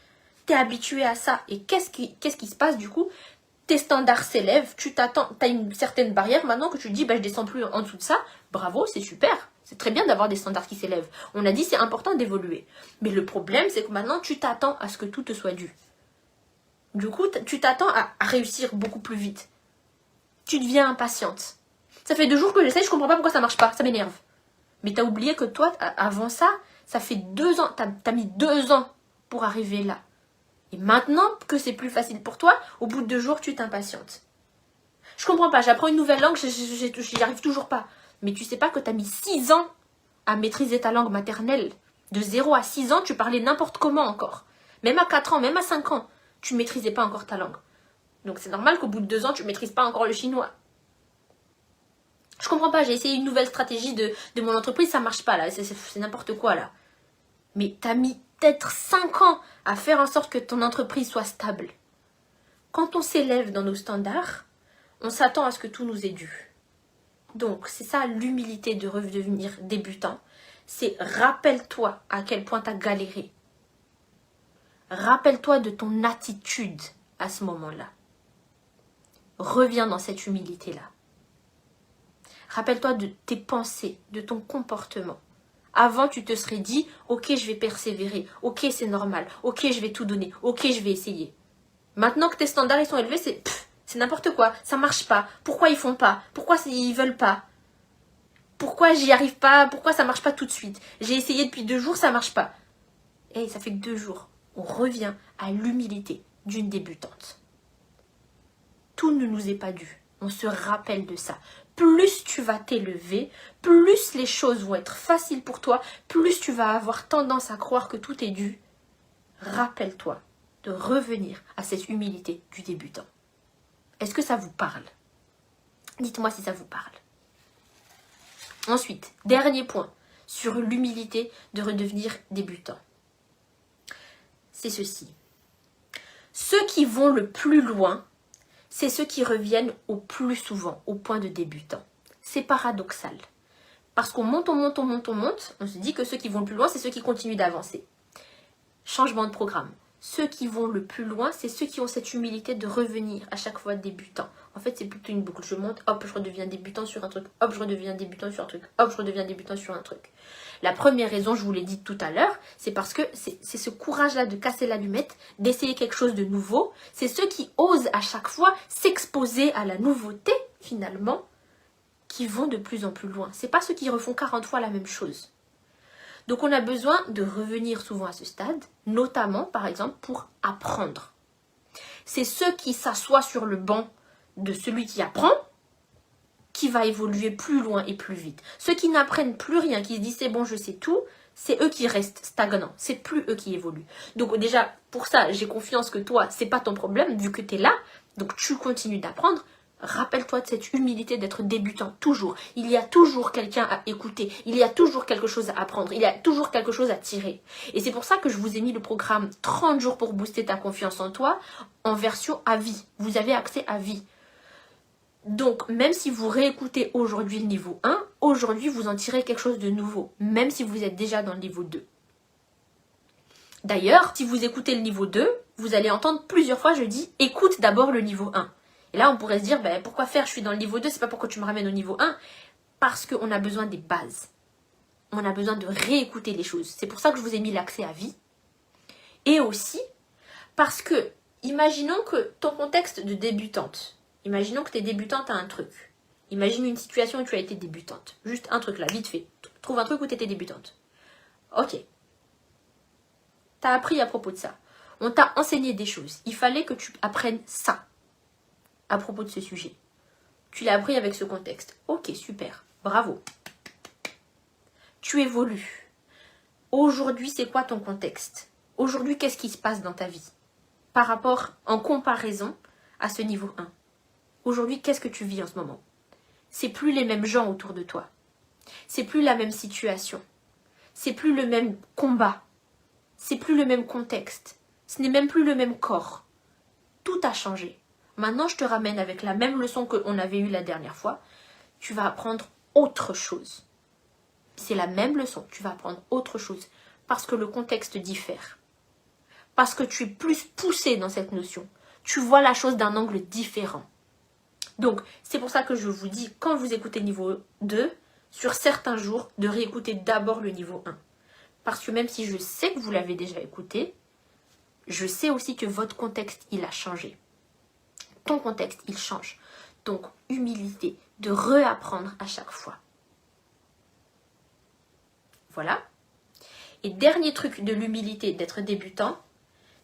Tu es habitué à ça. Et qu'est-ce qui se passe du coup? Tes standards s'élèvent, tu as une certaine barrière. Maintenant que tu te dis, je descends plus en dessous de ça, bravo, c'est super. C'est très bien d'avoir des standards qui s'élèvent. On a dit, c'est important d'évoluer. Mais le problème, c'est que maintenant, tu t'attends à ce que tout te soit dû. Du coup, tu t'attends à réussir beaucoup plus vite. Tu deviens impatiente. Ça fait 2 jours que j'essaye, je comprends pas pourquoi ça marche pas, ça m'énerve. Mais t'as oublié que toi, avant ça, ça fait 2 ans, t'as mis 2 ans pour arriver là. Et maintenant que c'est plus facile pour toi, au bout de 2 jours, tu t'impatientes. Je comprends pas, j'apprends une nouvelle langue, j'y arrive toujours pas. Mais tu sais pas que tu as mis 6 ans à maîtriser ta langue maternelle. De 0 à 6 ans, tu parlais n'importe comment encore. Même à 4 ans, même à 5 ans, tu maîtrisais pas encore ta langue. Donc c'est normal qu'au bout de 2 ans, tu maîtrises pas encore le chinois. Je comprends pas, j'ai essayé une nouvelle stratégie de mon entreprise, ça marche pas là, c'est n'importe quoi là. Mais tu as mis peut-être 5 ans à faire en sorte que ton entreprise soit stable. Quand on s'élève dans nos standards, on s'attend à ce que tout nous est dû. Donc, c'est ça l'humilité de redevenir débutant. C'est rappelle-toi à quel point tu as galéré. Rappelle-toi de ton attitude à ce moment-là. Reviens dans cette humilité-là. Rappelle-toi de tes pensées, de ton comportement. Avant, tu te serais dit, ok, je vais persévérer, ok, c'est normal, ok, je vais tout donner, ok, je vais essayer. Maintenant que tes standards ils sont élevés, c'est n'importe quoi, ça marche pas, pourquoi ils font pas, pourquoi ils veulent pas, pourquoi j'y arrive pas, pourquoi ça marche pas tout de suite. J'ai essayé depuis 2 jours, ça marche pas. Et ça fait que 2 jours. On revient à l'humilité d'une débutante. Tout ne nous est pas dû, on se rappelle de ça. Plus tu vas t'élever, plus les choses vont être faciles pour toi, plus tu vas avoir tendance à croire que tout est dû. Rappelle-toi de de revenir à cette humilité du débutant. Est-ce que ça vous parle? Dites-moi si ça vous parle. Ensuite, dernier point sur l'humilité de redevenir débutant. C'est ceci. Ceux qui vont le plus loin, c'est ceux qui reviennent au plus souvent au point de débutant. C'est paradoxal. Parce qu'on monte, on se dit que ceux qui vont le plus loin, c'est ceux qui continuent d'avancer. Changement de programme. Ceux qui vont le plus loin, c'est ceux qui ont cette humilité de revenir à chaque fois débutant. En fait, c'est plutôt une boucle. Je monte, hop, je redeviens débutant sur un truc, hop, je redeviens débutant sur un truc, hop, je redeviens débutant sur un truc. La première raison, je vous l'ai dit tout à l'heure, c'est parce que c'est ce courage-là de casser l'allumette, d'essayer quelque chose de nouveau. C'est ceux qui osent à chaque fois s'exposer à la nouveauté, finalement, qui vont de plus en plus loin. C'est pas ceux qui refont 40 fois la même chose. Donc on a besoin de revenir souvent à ce stade, notamment par exemple pour apprendre. C'est ceux qui s'assoient sur le banc de celui qui apprend qui va évoluer plus loin et plus vite. Ceux qui n'apprennent plus rien, qui se disent c'est bon je sais tout, c'est eux qui restent stagnants, c'est plus eux qui évoluent. Donc déjà pour ça j'ai confiance que toi c'est pas ton problème vu que tu es là, donc tu continues d'apprendre. Rappelle-toi de cette humilité d'être débutant, toujours. Il y a toujours quelqu'un à écouter, il y a toujours quelque chose à apprendre, il y a toujours quelque chose à tirer. Et c'est pour ça que je vous ai mis le programme 30 jours pour booster ta confiance en toi en version à vie. Vous avez accès à vie. Donc, même si vous réécoutez aujourd'hui le niveau 1, aujourd'hui vous en tirez quelque chose de nouveau, même si vous êtes déjà dans le niveau 2. D'ailleurs, si vous écoutez le niveau 2, vous allez entendre plusieurs fois je dis « écoute d'abord le niveau 1 ». Et là, on pourrait se dire, ben, pourquoi faire? Je suis dans le niveau 2, c'est pas pourquoi tu me ramènes au niveau 1. Parce qu'on a besoin des bases. On a besoin de réécouter les choses. C'est pour ça que je vous ai mis l'accès à vie. Et aussi, parce que, imaginons que ton contexte de débutante, imaginons que tu es débutante à un truc. Imagine une situation où tu as été débutante. Juste un truc là, vite fait. Trouve un truc où tu étais débutante. Ok. Tu as appris à propos de ça. On t'a enseigné des choses. Il fallait que tu apprennes ça. À propos de ce sujet. Tu l'as appris avec ce contexte. Ok, super. Bravo. Tu évolues. Aujourd'hui, c'est quoi ton contexte? Aujourd'hui, qu'est-ce qui se passe dans ta vie? Par rapport, en comparaison à ce niveau 1. Aujourd'hui, qu'est-ce que tu vis en ce moment? C'est plus les mêmes gens autour de toi. C'est plus la même situation. C'est plus le même combat. C'est plus le même contexte. Ce n'est même plus le même corps. Tout a changé. Maintenant, je te ramène avec la même leçon qu'on avait eue la dernière fois. Tu vas apprendre autre chose. C'est la même leçon. Tu vas apprendre autre chose. Parce que le contexte diffère. Parce que tu es plus poussé dans cette notion. Tu vois la chose d'un angle différent. Donc, c'est pour ça que je vous dis, quand vous écoutez le niveau 2, sur certains jours, de réécouter d'abord le niveau 1. Parce que même si je sais que vous l'avez déjà écouté, je sais aussi que votre contexte, il a changé. Ton contexte, il change. Donc, humilité, de réapprendre à chaque fois. Voilà. Et dernier truc de l'humilité d'être débutant,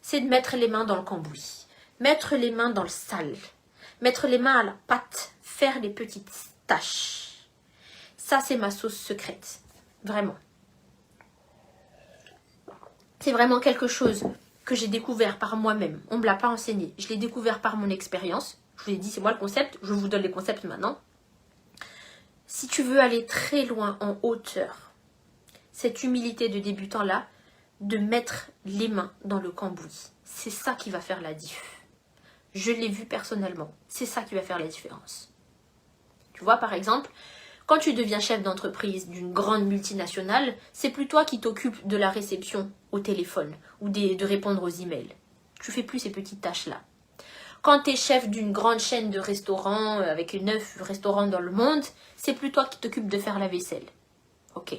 c'est de mettre les mains dans le cambouis. Mettre les mains dans le sale. Mettre les mains à la pâte. Faire les petites tâches. Ça, c'est ma sauce secrète. Vraiment. C'est vraiment quelque chose que j'ai découvert par moi-même. On ne me l'a pas enseigné. Je l'ai découvert par mon expérience. Je vous ai dit, c'est moi le concept. Je vous donne les concepts maintenant. Si tu veux aller très loin en hauteur, cette humilité de débutant-là, de mettre les mains dans le cambouis. C'est ça qui va faire la diff. Je l'ai vu personnellement. C'est ça qui va faire la différence. Tu vois, par exemple, quand tu deviens chef d'entreprise d'une grande multinationale, c'est plus toi qui t'occupes de la réception au téléphone ou de répondre aux emails. Tu fais plus ces petites tâches-là. Quand tu es chef d'une grande chaîne de restaurants avec 9 restaurants dans le monde, c'est plus toi qui t'occupes de faire la vaisselle. Ok.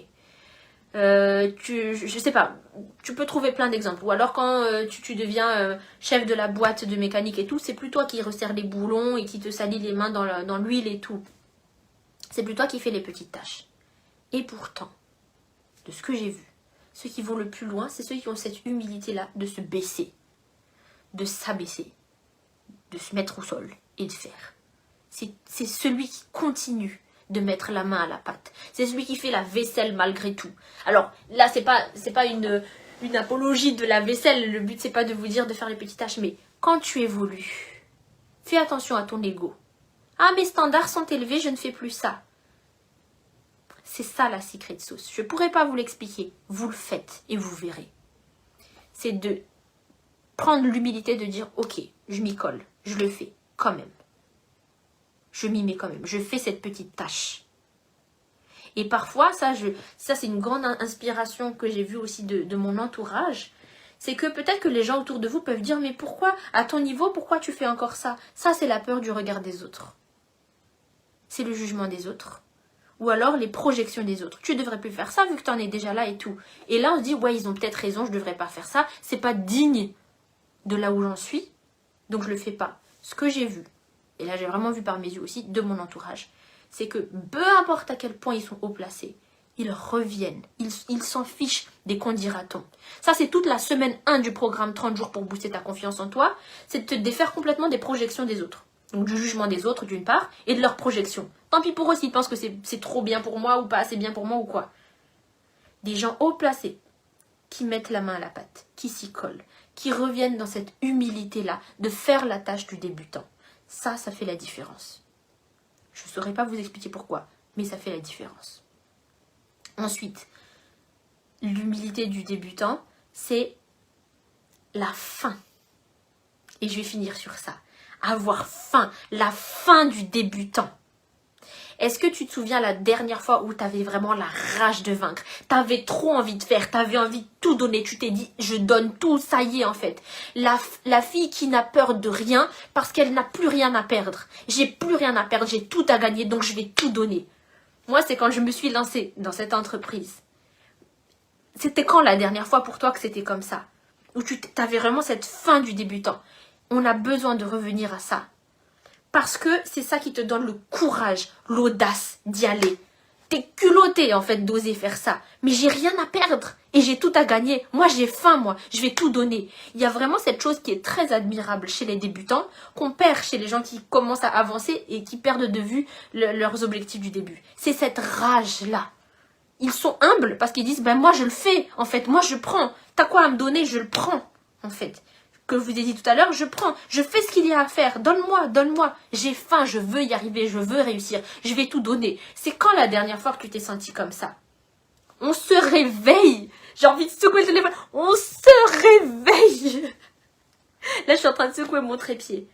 Je sais pas, tu peux trouver plein d'exemples. Ou alors quand tu deviens chef de la boîte de mécanique et tout, c'est plus toi qui resserre les boulons et qui te salit les mains dans l'huile et tout. C'est plus toi qui fais les petites tâches. Et pourtant, de ce que j'ai vu, ceux qui vont le plus loin, c'est ceux qui ont cette humilité-là de se baisser, de s'abaisser, de se mettre au sol et de faire. C'est celui qui continue de mettre la main à la pâte. C'est celui qui fait la vaisselle malgré tout. Alors là, c'est pas une apologie de la vaisselle. Le but, c'est pas de vous dire de faire les petites tâches, mais quand tu évolues, fais attention à ton ego. Ah, mes standards sont élevés, je ne fais plus ça. C'est ça la secret sauce. Je ne pourrais pas vous l'expliquer. Vous le faites et vous verrez. C'est de prendre l'humilité de dire, ok, je m'y colle, je le fais quand même. Je m'y mets quand même, je fais cette petite tâche. Et parfois, ça c'est une grande inspiration que j'ai vue aussi de mon entourage. C'est que peut-être que les gens autour de vous peuvent dire, mais pourquoi, à ton niveau, pourquoi tu fais encore ça? Ça, c'est la peur du regard des autres. C'est le jugement des autres. Ou alors les projections des autres. Tu devrais plus faire ça vu que tu en es déjà là et tout. Et là, on se dit, ouais, ils ont peut-être raison, je devrais pas faire ça. C'est pas digne de là où j'en suis. Donc, je le fais pas. Ce que j'ai vu, et là, j'ai vraiment vu par mes yeux aussi, de mon entourage, c'est que peu importe à quel point ils sont haut placés, ils reviennent. Ils s'en fichent des qu'on dira-t-on. Ça, c'est toute la semaine 1 du programme 30 jours pour booster ta confiance en toi. C'est de te défaire complètement des projections des autres. Donc du jugement des autres d'une part, et de leurs projections. Tant pis pour eux s'ils pensent que c'est trop bien pour moi ou pas assez bien pour moi ou quoi. Des gens haut placés qui mettent la main à la pâte, qui s'y collent, qui reviennent dans cette humilité-là de faire la tâche du débutant. Ça fait la différence. Je ne saurais pas vous expliquer pourquoi, mais ça fait la différence. Ensuite, l'humilité du débutant, c'est la faim. Et je vais finir sur ça. Avoir faim, la faim du débutant. Est-ce que tu te souviens la dernière fois où tu avais vraiment la rage de vaincre? Tu avais trop envie de faire, tu avais envie de tout donner. Tu t'es dit, je donne tout, ça y est en fait. La fille qui n'a peur de rien parce qu'elle n'a plus rien à perdre. J'ai plus rien à perdre, j'ai tout à gagner, donc je vais tout donner. Moi, c'est quand je me suis lancée dans cette entreprise. C'était quand la dernière fois pour toi que c'était comme ça? Où tu avais vraiment cette faim du débutant? On a besoin de revenir à ça. Parce que c'est ça qui te donne le courage, l'audace d'y aller. T'es culotté en fait d'oser faire ça. Mais j'ai rien à perdre et j'ai tout à gagner. Moi j'ai faim, moi. Je vais tout donner. Il y a vraiment cette chose qui est très admirable chez les débutants, qu'on perd chez les gens qui commencent à avancer et qui perdent de vue leurs objectifs du début. C'est cette rage-là. Ils sont humbles parce qu'ils disent, ben moi je le fais. En fait, moi je prends. T'as quoi à me donner? Je le prends. En fait. Que je vous ai dit tout à l'heure, je prends, je fais ce qu'il y a à faire, donne-moi, donne-moi, j'ai faim, je veux y arriver, je veux réussir, je vais tout donner. C'est quand la dernière fois que tu t'es senti comme ça? On se réveille, j'ai envie de secouer le téléphone, on se réveille. Là, je suis en train de secouer mon trépied.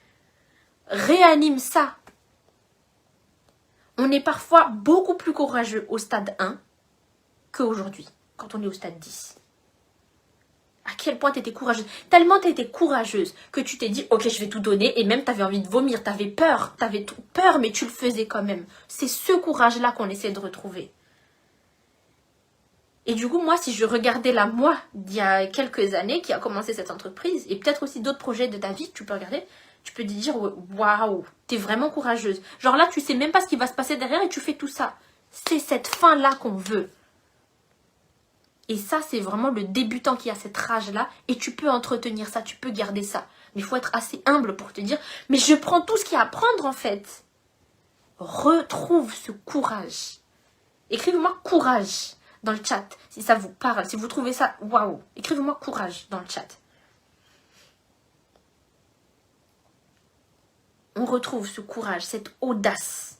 Réanime ça. On est parfois beaucoup plus courageux au stade 1 qu'aujourd'hui, quand on est au stade 10. À quel point tu étais courageuse. Tellement tu étais courageuse que tu t'es dit, ok, je vais tout donner. Et même tu avais envie de vomir, tu avais peur. Tu avais peur, mais tu le faisais quand même. C'est ce courage-là qu'on essaie de retrouver. Et du coup, moi, si je regardais la moi d'il y a quelques années qui a commencé cette entreprise, et peut-être aussi d'autres projets de ta vie que tu peux regarder, tu peux te dire, waouh, t'es vraiment courageuse. Genre là, tu sais même pas ce qui va se passer derrière et tu fais tout ça. C'est cette fin-là qu'on veut. Et ça, c'est vraiment le débutant qui a cette rage-là. Et tu peux entretenir ça, tu peux garder ça. Mais il faut être assez humble pour te dire, mais je prends tout ce qu'il y a à prendre en fait. Retrouve ce courage. Écrivez-moi courage dans le chat, si ça vous parle. Si vous trouvez ça, waouh. Écrivez-moi courage dans le chat. On retrouve ce courage, cette audace,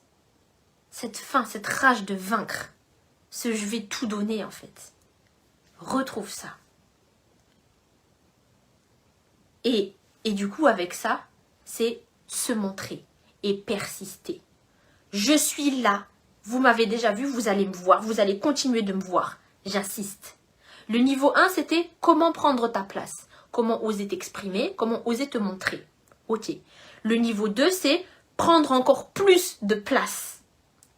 cette faim, cette rage de vaincre. Ce je vais tout donner en fait. Retrouve ça. Et du coup, avec ça, c'est se montrer et persister. Je suis là. Vous m'avez déjà vu, vous allez me voir. Vous allez continuer de me voir. J'insiste. Le niveau 1, c'était comment prendre ta place. Comment oser t'exprimer. Comment oser te montrer. Ok. Le niveau 2, c'est prendre encore plus de place.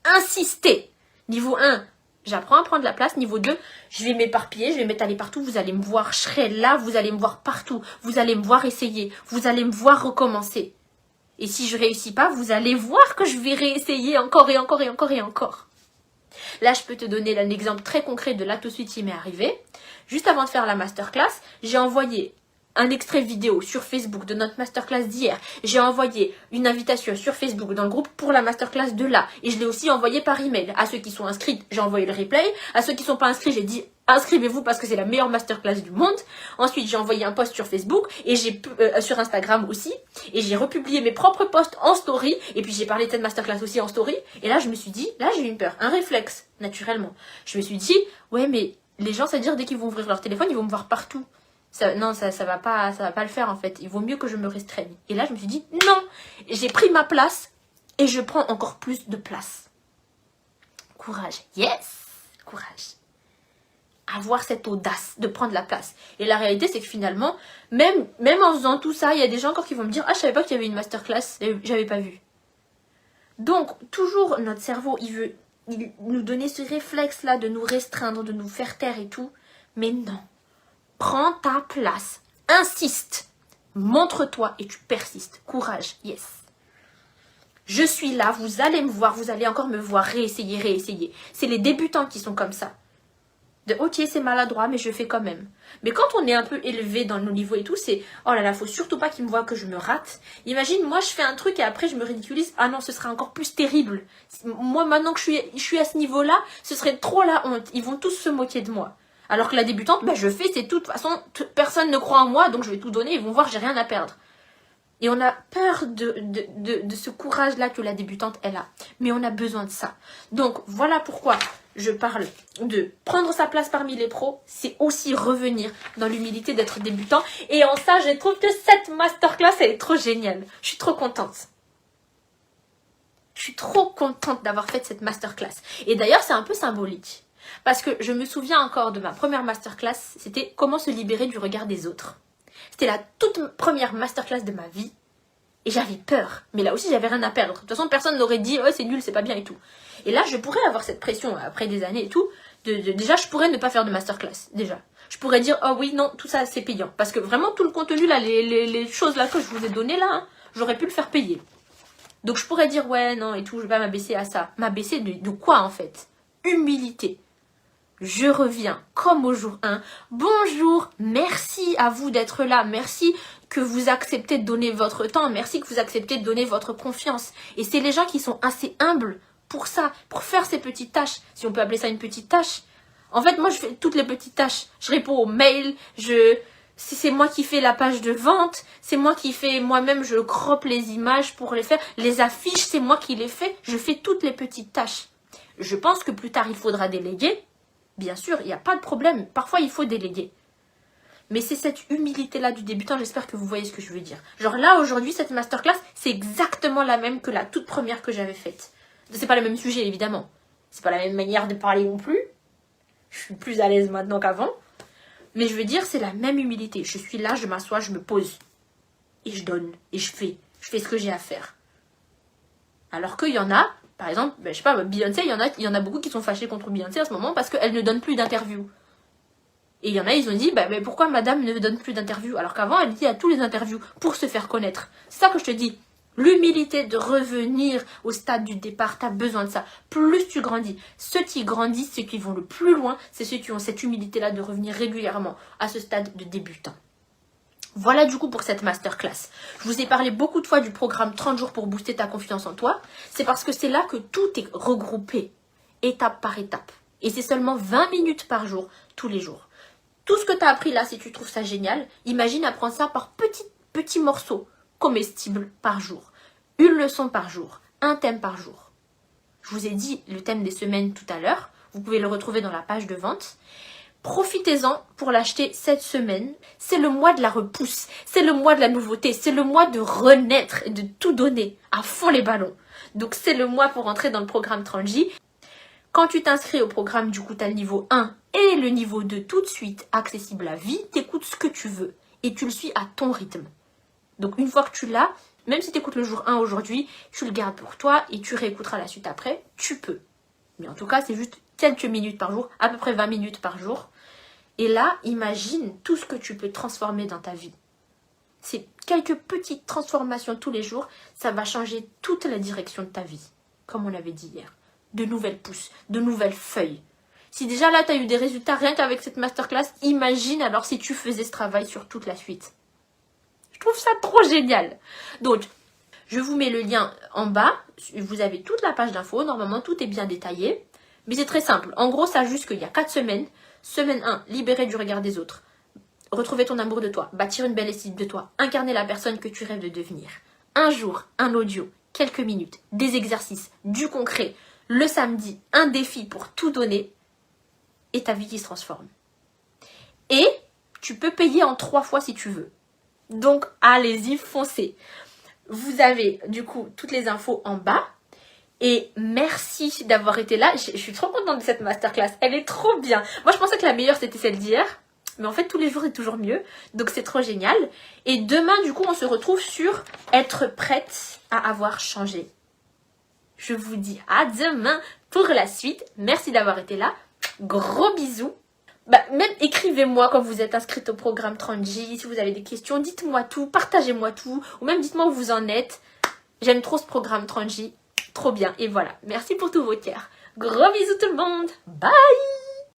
Insister. Niveau 1, j'apprends à prendre la place. Niveau 2, je vais m'éparpiller, je vais m'étaler partout. Vous allez me voir, je serai là, vous allez me voir partout. Vous allez me voir essayer. Vous allez me voir recommencer. Et si je ne réussis pas, vous allez voir que je vais réessayer encore et encore et encore et encore. Là, je peux te donner un exemple très concret de là tout de suite qui m'est arrivé. Juste avant de faire la masterclass, j'ai envoyé un extrait vidéo sur Facebook de notre masterclass d'hier. J'ai envoyé une invitation sur Facebook dans le groupe pour la masterclass de là. Et je l'ai aussi envoyé par email. À ceux qui sont inscrits, j'ai envoyé le replay. À ceux qui ne sont pas inscrits, j'ai dit inscrivez-vous parce que c'est la meilleure masterclass du monde. Ensuite, j'ai envoyé un post sur Facebook et sur Instagram aussi. Et j'ai republié mes propres posts en story. Et puis, j'ai parlé de cette masterclass aussi en story. Et là, je me suis dit, là, j'ai eu une peur, un réflexe, naturellement. Je me suis dit, ouais, mais les gens, c'est-à-dire, dès qu'ils vont ouvrir leur téléphone, ils vont me voir partout. Non, ça va pas le faire, en fait. Il vaut mieux que je me restreigne. Et là, je me suis dit, non, j'ai pris ma place et je prends encore plus de place. Courage. Yes, courage. Avoir cette audace de prendre la place. Et la réalité, c'est que finalement, même en faisant tout ça, il y a des gens encore qui vont me dire « Ah, je savais pas qu'il y avait une masterclass, j'avais pas vu. » Donc, toujours, notre cerveau, il veut nous donner ce réflexe-là de nous restreindre, de nous faire taire et tout. Mais non. Prends ta place. Insiste. Montre-toi et tu persistes. Courage. Yes. Je suis là, vous allez me voir, vous allez encore me voir réessayer. C'est les débutants qui sont comme ça. De ok, c'est maladroit, mais je fais quand même. Mais quand on est un peu élevé dans nos niveaux et tout, c'est oh là là, faut surtout pas qu'ils me voient que je me rate. Imagine, moi je fais un truc et après je me ridiculise. Ah non, ce serait encore plus terrible. Moi maintenant que je suis à ce niveau-là, ce serait trop la honte. Ils vont tous se moquer de moi. Alors que la débutante, je fais, c'est tout. De toute façon, personne ne croit en moi, donc je vais tout donner. Ils vont voir, j'ai rien à perdre. Et on a peur de ce courage-là que la débutante, elle a. Mais on a besoin de ça. Donc, voilà pourquoi je parle de prendre sa place parmi les pros. C'est aussi revenir dans l'humilité d'être débutant. Et en ça, je trouve que cette masterclass, elle est trop géniale. Je suis trop contente. Je suis trop contente d'avoir fait cette masterclass. Et d'ailleurs, c'est un peu symbolique. Parce que je me souviens encore de ma première masterclass. C'était comment se libérer du regard des autres. C'était la toute première masterclass de ma vie. Et j'avais peur. Mais là aussi, j'avais rien à perdre. De toute façon, personne n'aurait dit « Oh, c'est nul, c'est pas bien et tout ». Et là, je pourrais avoir cette pression après des années et tout. Déjà, je pourrais ne pas faire de masterclass. Déjà. Je pourrais dire « Oh oui, non, tout ça, c'est payant ». Parce que vraiment, tout le contenu, là, les choses là que je vous ai données là, hein, j'aurais pu le faire payer. Donc, je pourrais dire « Ouais, non, et tout, je vais pas m'abaisser à ça ». M'abaisser de quoi, en fait? Humilité. Je reviens comme au jour 1. Bonjour, merci à vous d'être là. Merci que vous acceptez de donner votre temps. Merci que vous acceptez de donner votre confiance. Et c'est les gens qui sont assez humbles pour ça, pour faire ces petites tâches. Si on peut appeler ça une petite tâche. En fait, moi, je fais toutes les petites tâches. Je réponds aux mails, c'est moi qui fais la page de vente, c'est moi qui fais moi-même, je croppe les images pour les faire. Les affiches, c'est moi qui les fais. Je fais toutes les petites tâches. Je pense que plus tard, il faudra déléguer. Bien sûr, il n'y a pas de problème. Parfois, il faut déléguer. Mais c'est cette humilité-là du débutant, j'espère que vous voyez ce que je veux dire. Genre là, aujourd'hui, cette masterclass, c'est exactement la même que la toute première que j'avais faite. C'est pas le même sujet, évidemment. C'est pas la même manière de parler non plus. Je suis plus à l'aise maintenant qu'avant. Mais je veux dire, c'est la même humilité. Je suis là, je m'assois, je me pose. Et je donne. Et je fais. Je fais ce que j'ai à faire. Alors qu'il y en a... Par exemple, je sais pas, Beyoncé, il y en a beaucoup qui sont fâchés contre Beyoncé à ce moment parce qu'elle ne donne plus d'interviews. Et il y en a, ils ont dit, mais pourquoi madame ne donne plus d'interviews? Alors qu'avant, elle dit à tous les interviews pour se faire connaître. C'est ça que je te dis. L'humilité de revenir au stade du départ, tu as besoin de ça. Plus tu grandis. Ceux qui grandissent, ceux qui vont le plus loin, c'est ceux qui ont cette humilité-là de revenir régulièrement à ce stade de débutant. Voilà du coup pour cette masterclass. Je vous ai parlé beaucoup de fois du programme 30 jours pour booster ta confiance en toi. C'est parce que c'est là que tout est regroupé, étape par étape. Et c'est seulement 20 minutes par jour, tous les jours. Tout ce que tu as appris là, si tu trouves ça génial, imagine apprendre ça par petits morceaux comestibles par jour. Une leçon par jour, un thème par jour. Je vous ai dit le thème des semaines tout à l'heure. Vous pouvez le retrouver dans la page de vente. Profitez-en pour l'acheter cette semaine. C'est le mois de la repousse, c'est le mois de la nouveauté, c'est le mois de renaître et de tout donner à fond les ballons. Donc c'est le mois pour entrer dans le programme 30J. Quand tu t'inscris au programme, du coup, tu as le niveau 1 et le niveau 2 tout de suite accessible à vie. Tu écoutes ce que tu veux et tu le suis à ton rythme. Donc une fois que tu l'as, même si tu écoutes le jour 1 aujourd'hui, tu le gardes pour toi et tu réécouteras la suite après, tu peux. Mais en tout cas, c'est juste quelques minutes par jour, à peu près 20 minutes par jour. Et là, imagine tout ce que tu peux transformer dans ta vie. C'est quelques petites transformations tous les jours, ça va changer toute la direction de ta vie, comme on l'avait dit hier. De nouvelles pousses, de nouvelles feuilles. Si déjà là, tu as eu des résultats rien qu'avec cette masterclass, imagine alors si tu faisais ce travail sur toute la suite. Je trouve ça trop génial. Donc, je vous mets le lien en bas. Vous avez toute la page d'infos. Normalement, tout est bien détaillé. Mais c'est très simple. En gros, ça juste qu'il y a 4 semaines. Semaine 1, libérer du regard des autres. Retrouver ton amour de toi. Bâtir une belle estime de toi. Incarner la personne que tu rêves de devenir. Un jour, un audio, quelques minutes, des exercices, du concret. Le samedi, un défi pour tout donner. Et ta vie qui se transforme. Et tu peux payer en 3 fois si tu veux. Donc, allez-y, foncez. Vous avez du coup toutes les infos en bas. Et merci d'avoir été là. Je suis trop contente de cette masterclass. Elle est trop bien. Moi, je pensais que la meilleure, c'était celle d'hier. Mais en fait, tous les jours, c'est toujours mieux. Donc, c'est trop génial. Et demain, du coup, on se retrouve sur être prête à avoir changé. Je vous dis à demain pour la suite. Merci d'avoir été là. Gros bisous. Même écrivez-moi quand vous êtes inscrite au programme 30J. Si vous avez des questions, dites-moi tout. Partagez-moi tout. Ou même dites-moi où vous en êtes. J'aime trop ce programme 30J. Trop bien. Et voilà. Merci pour tous vos cœurs. Gros bisous tout le monde. Bye!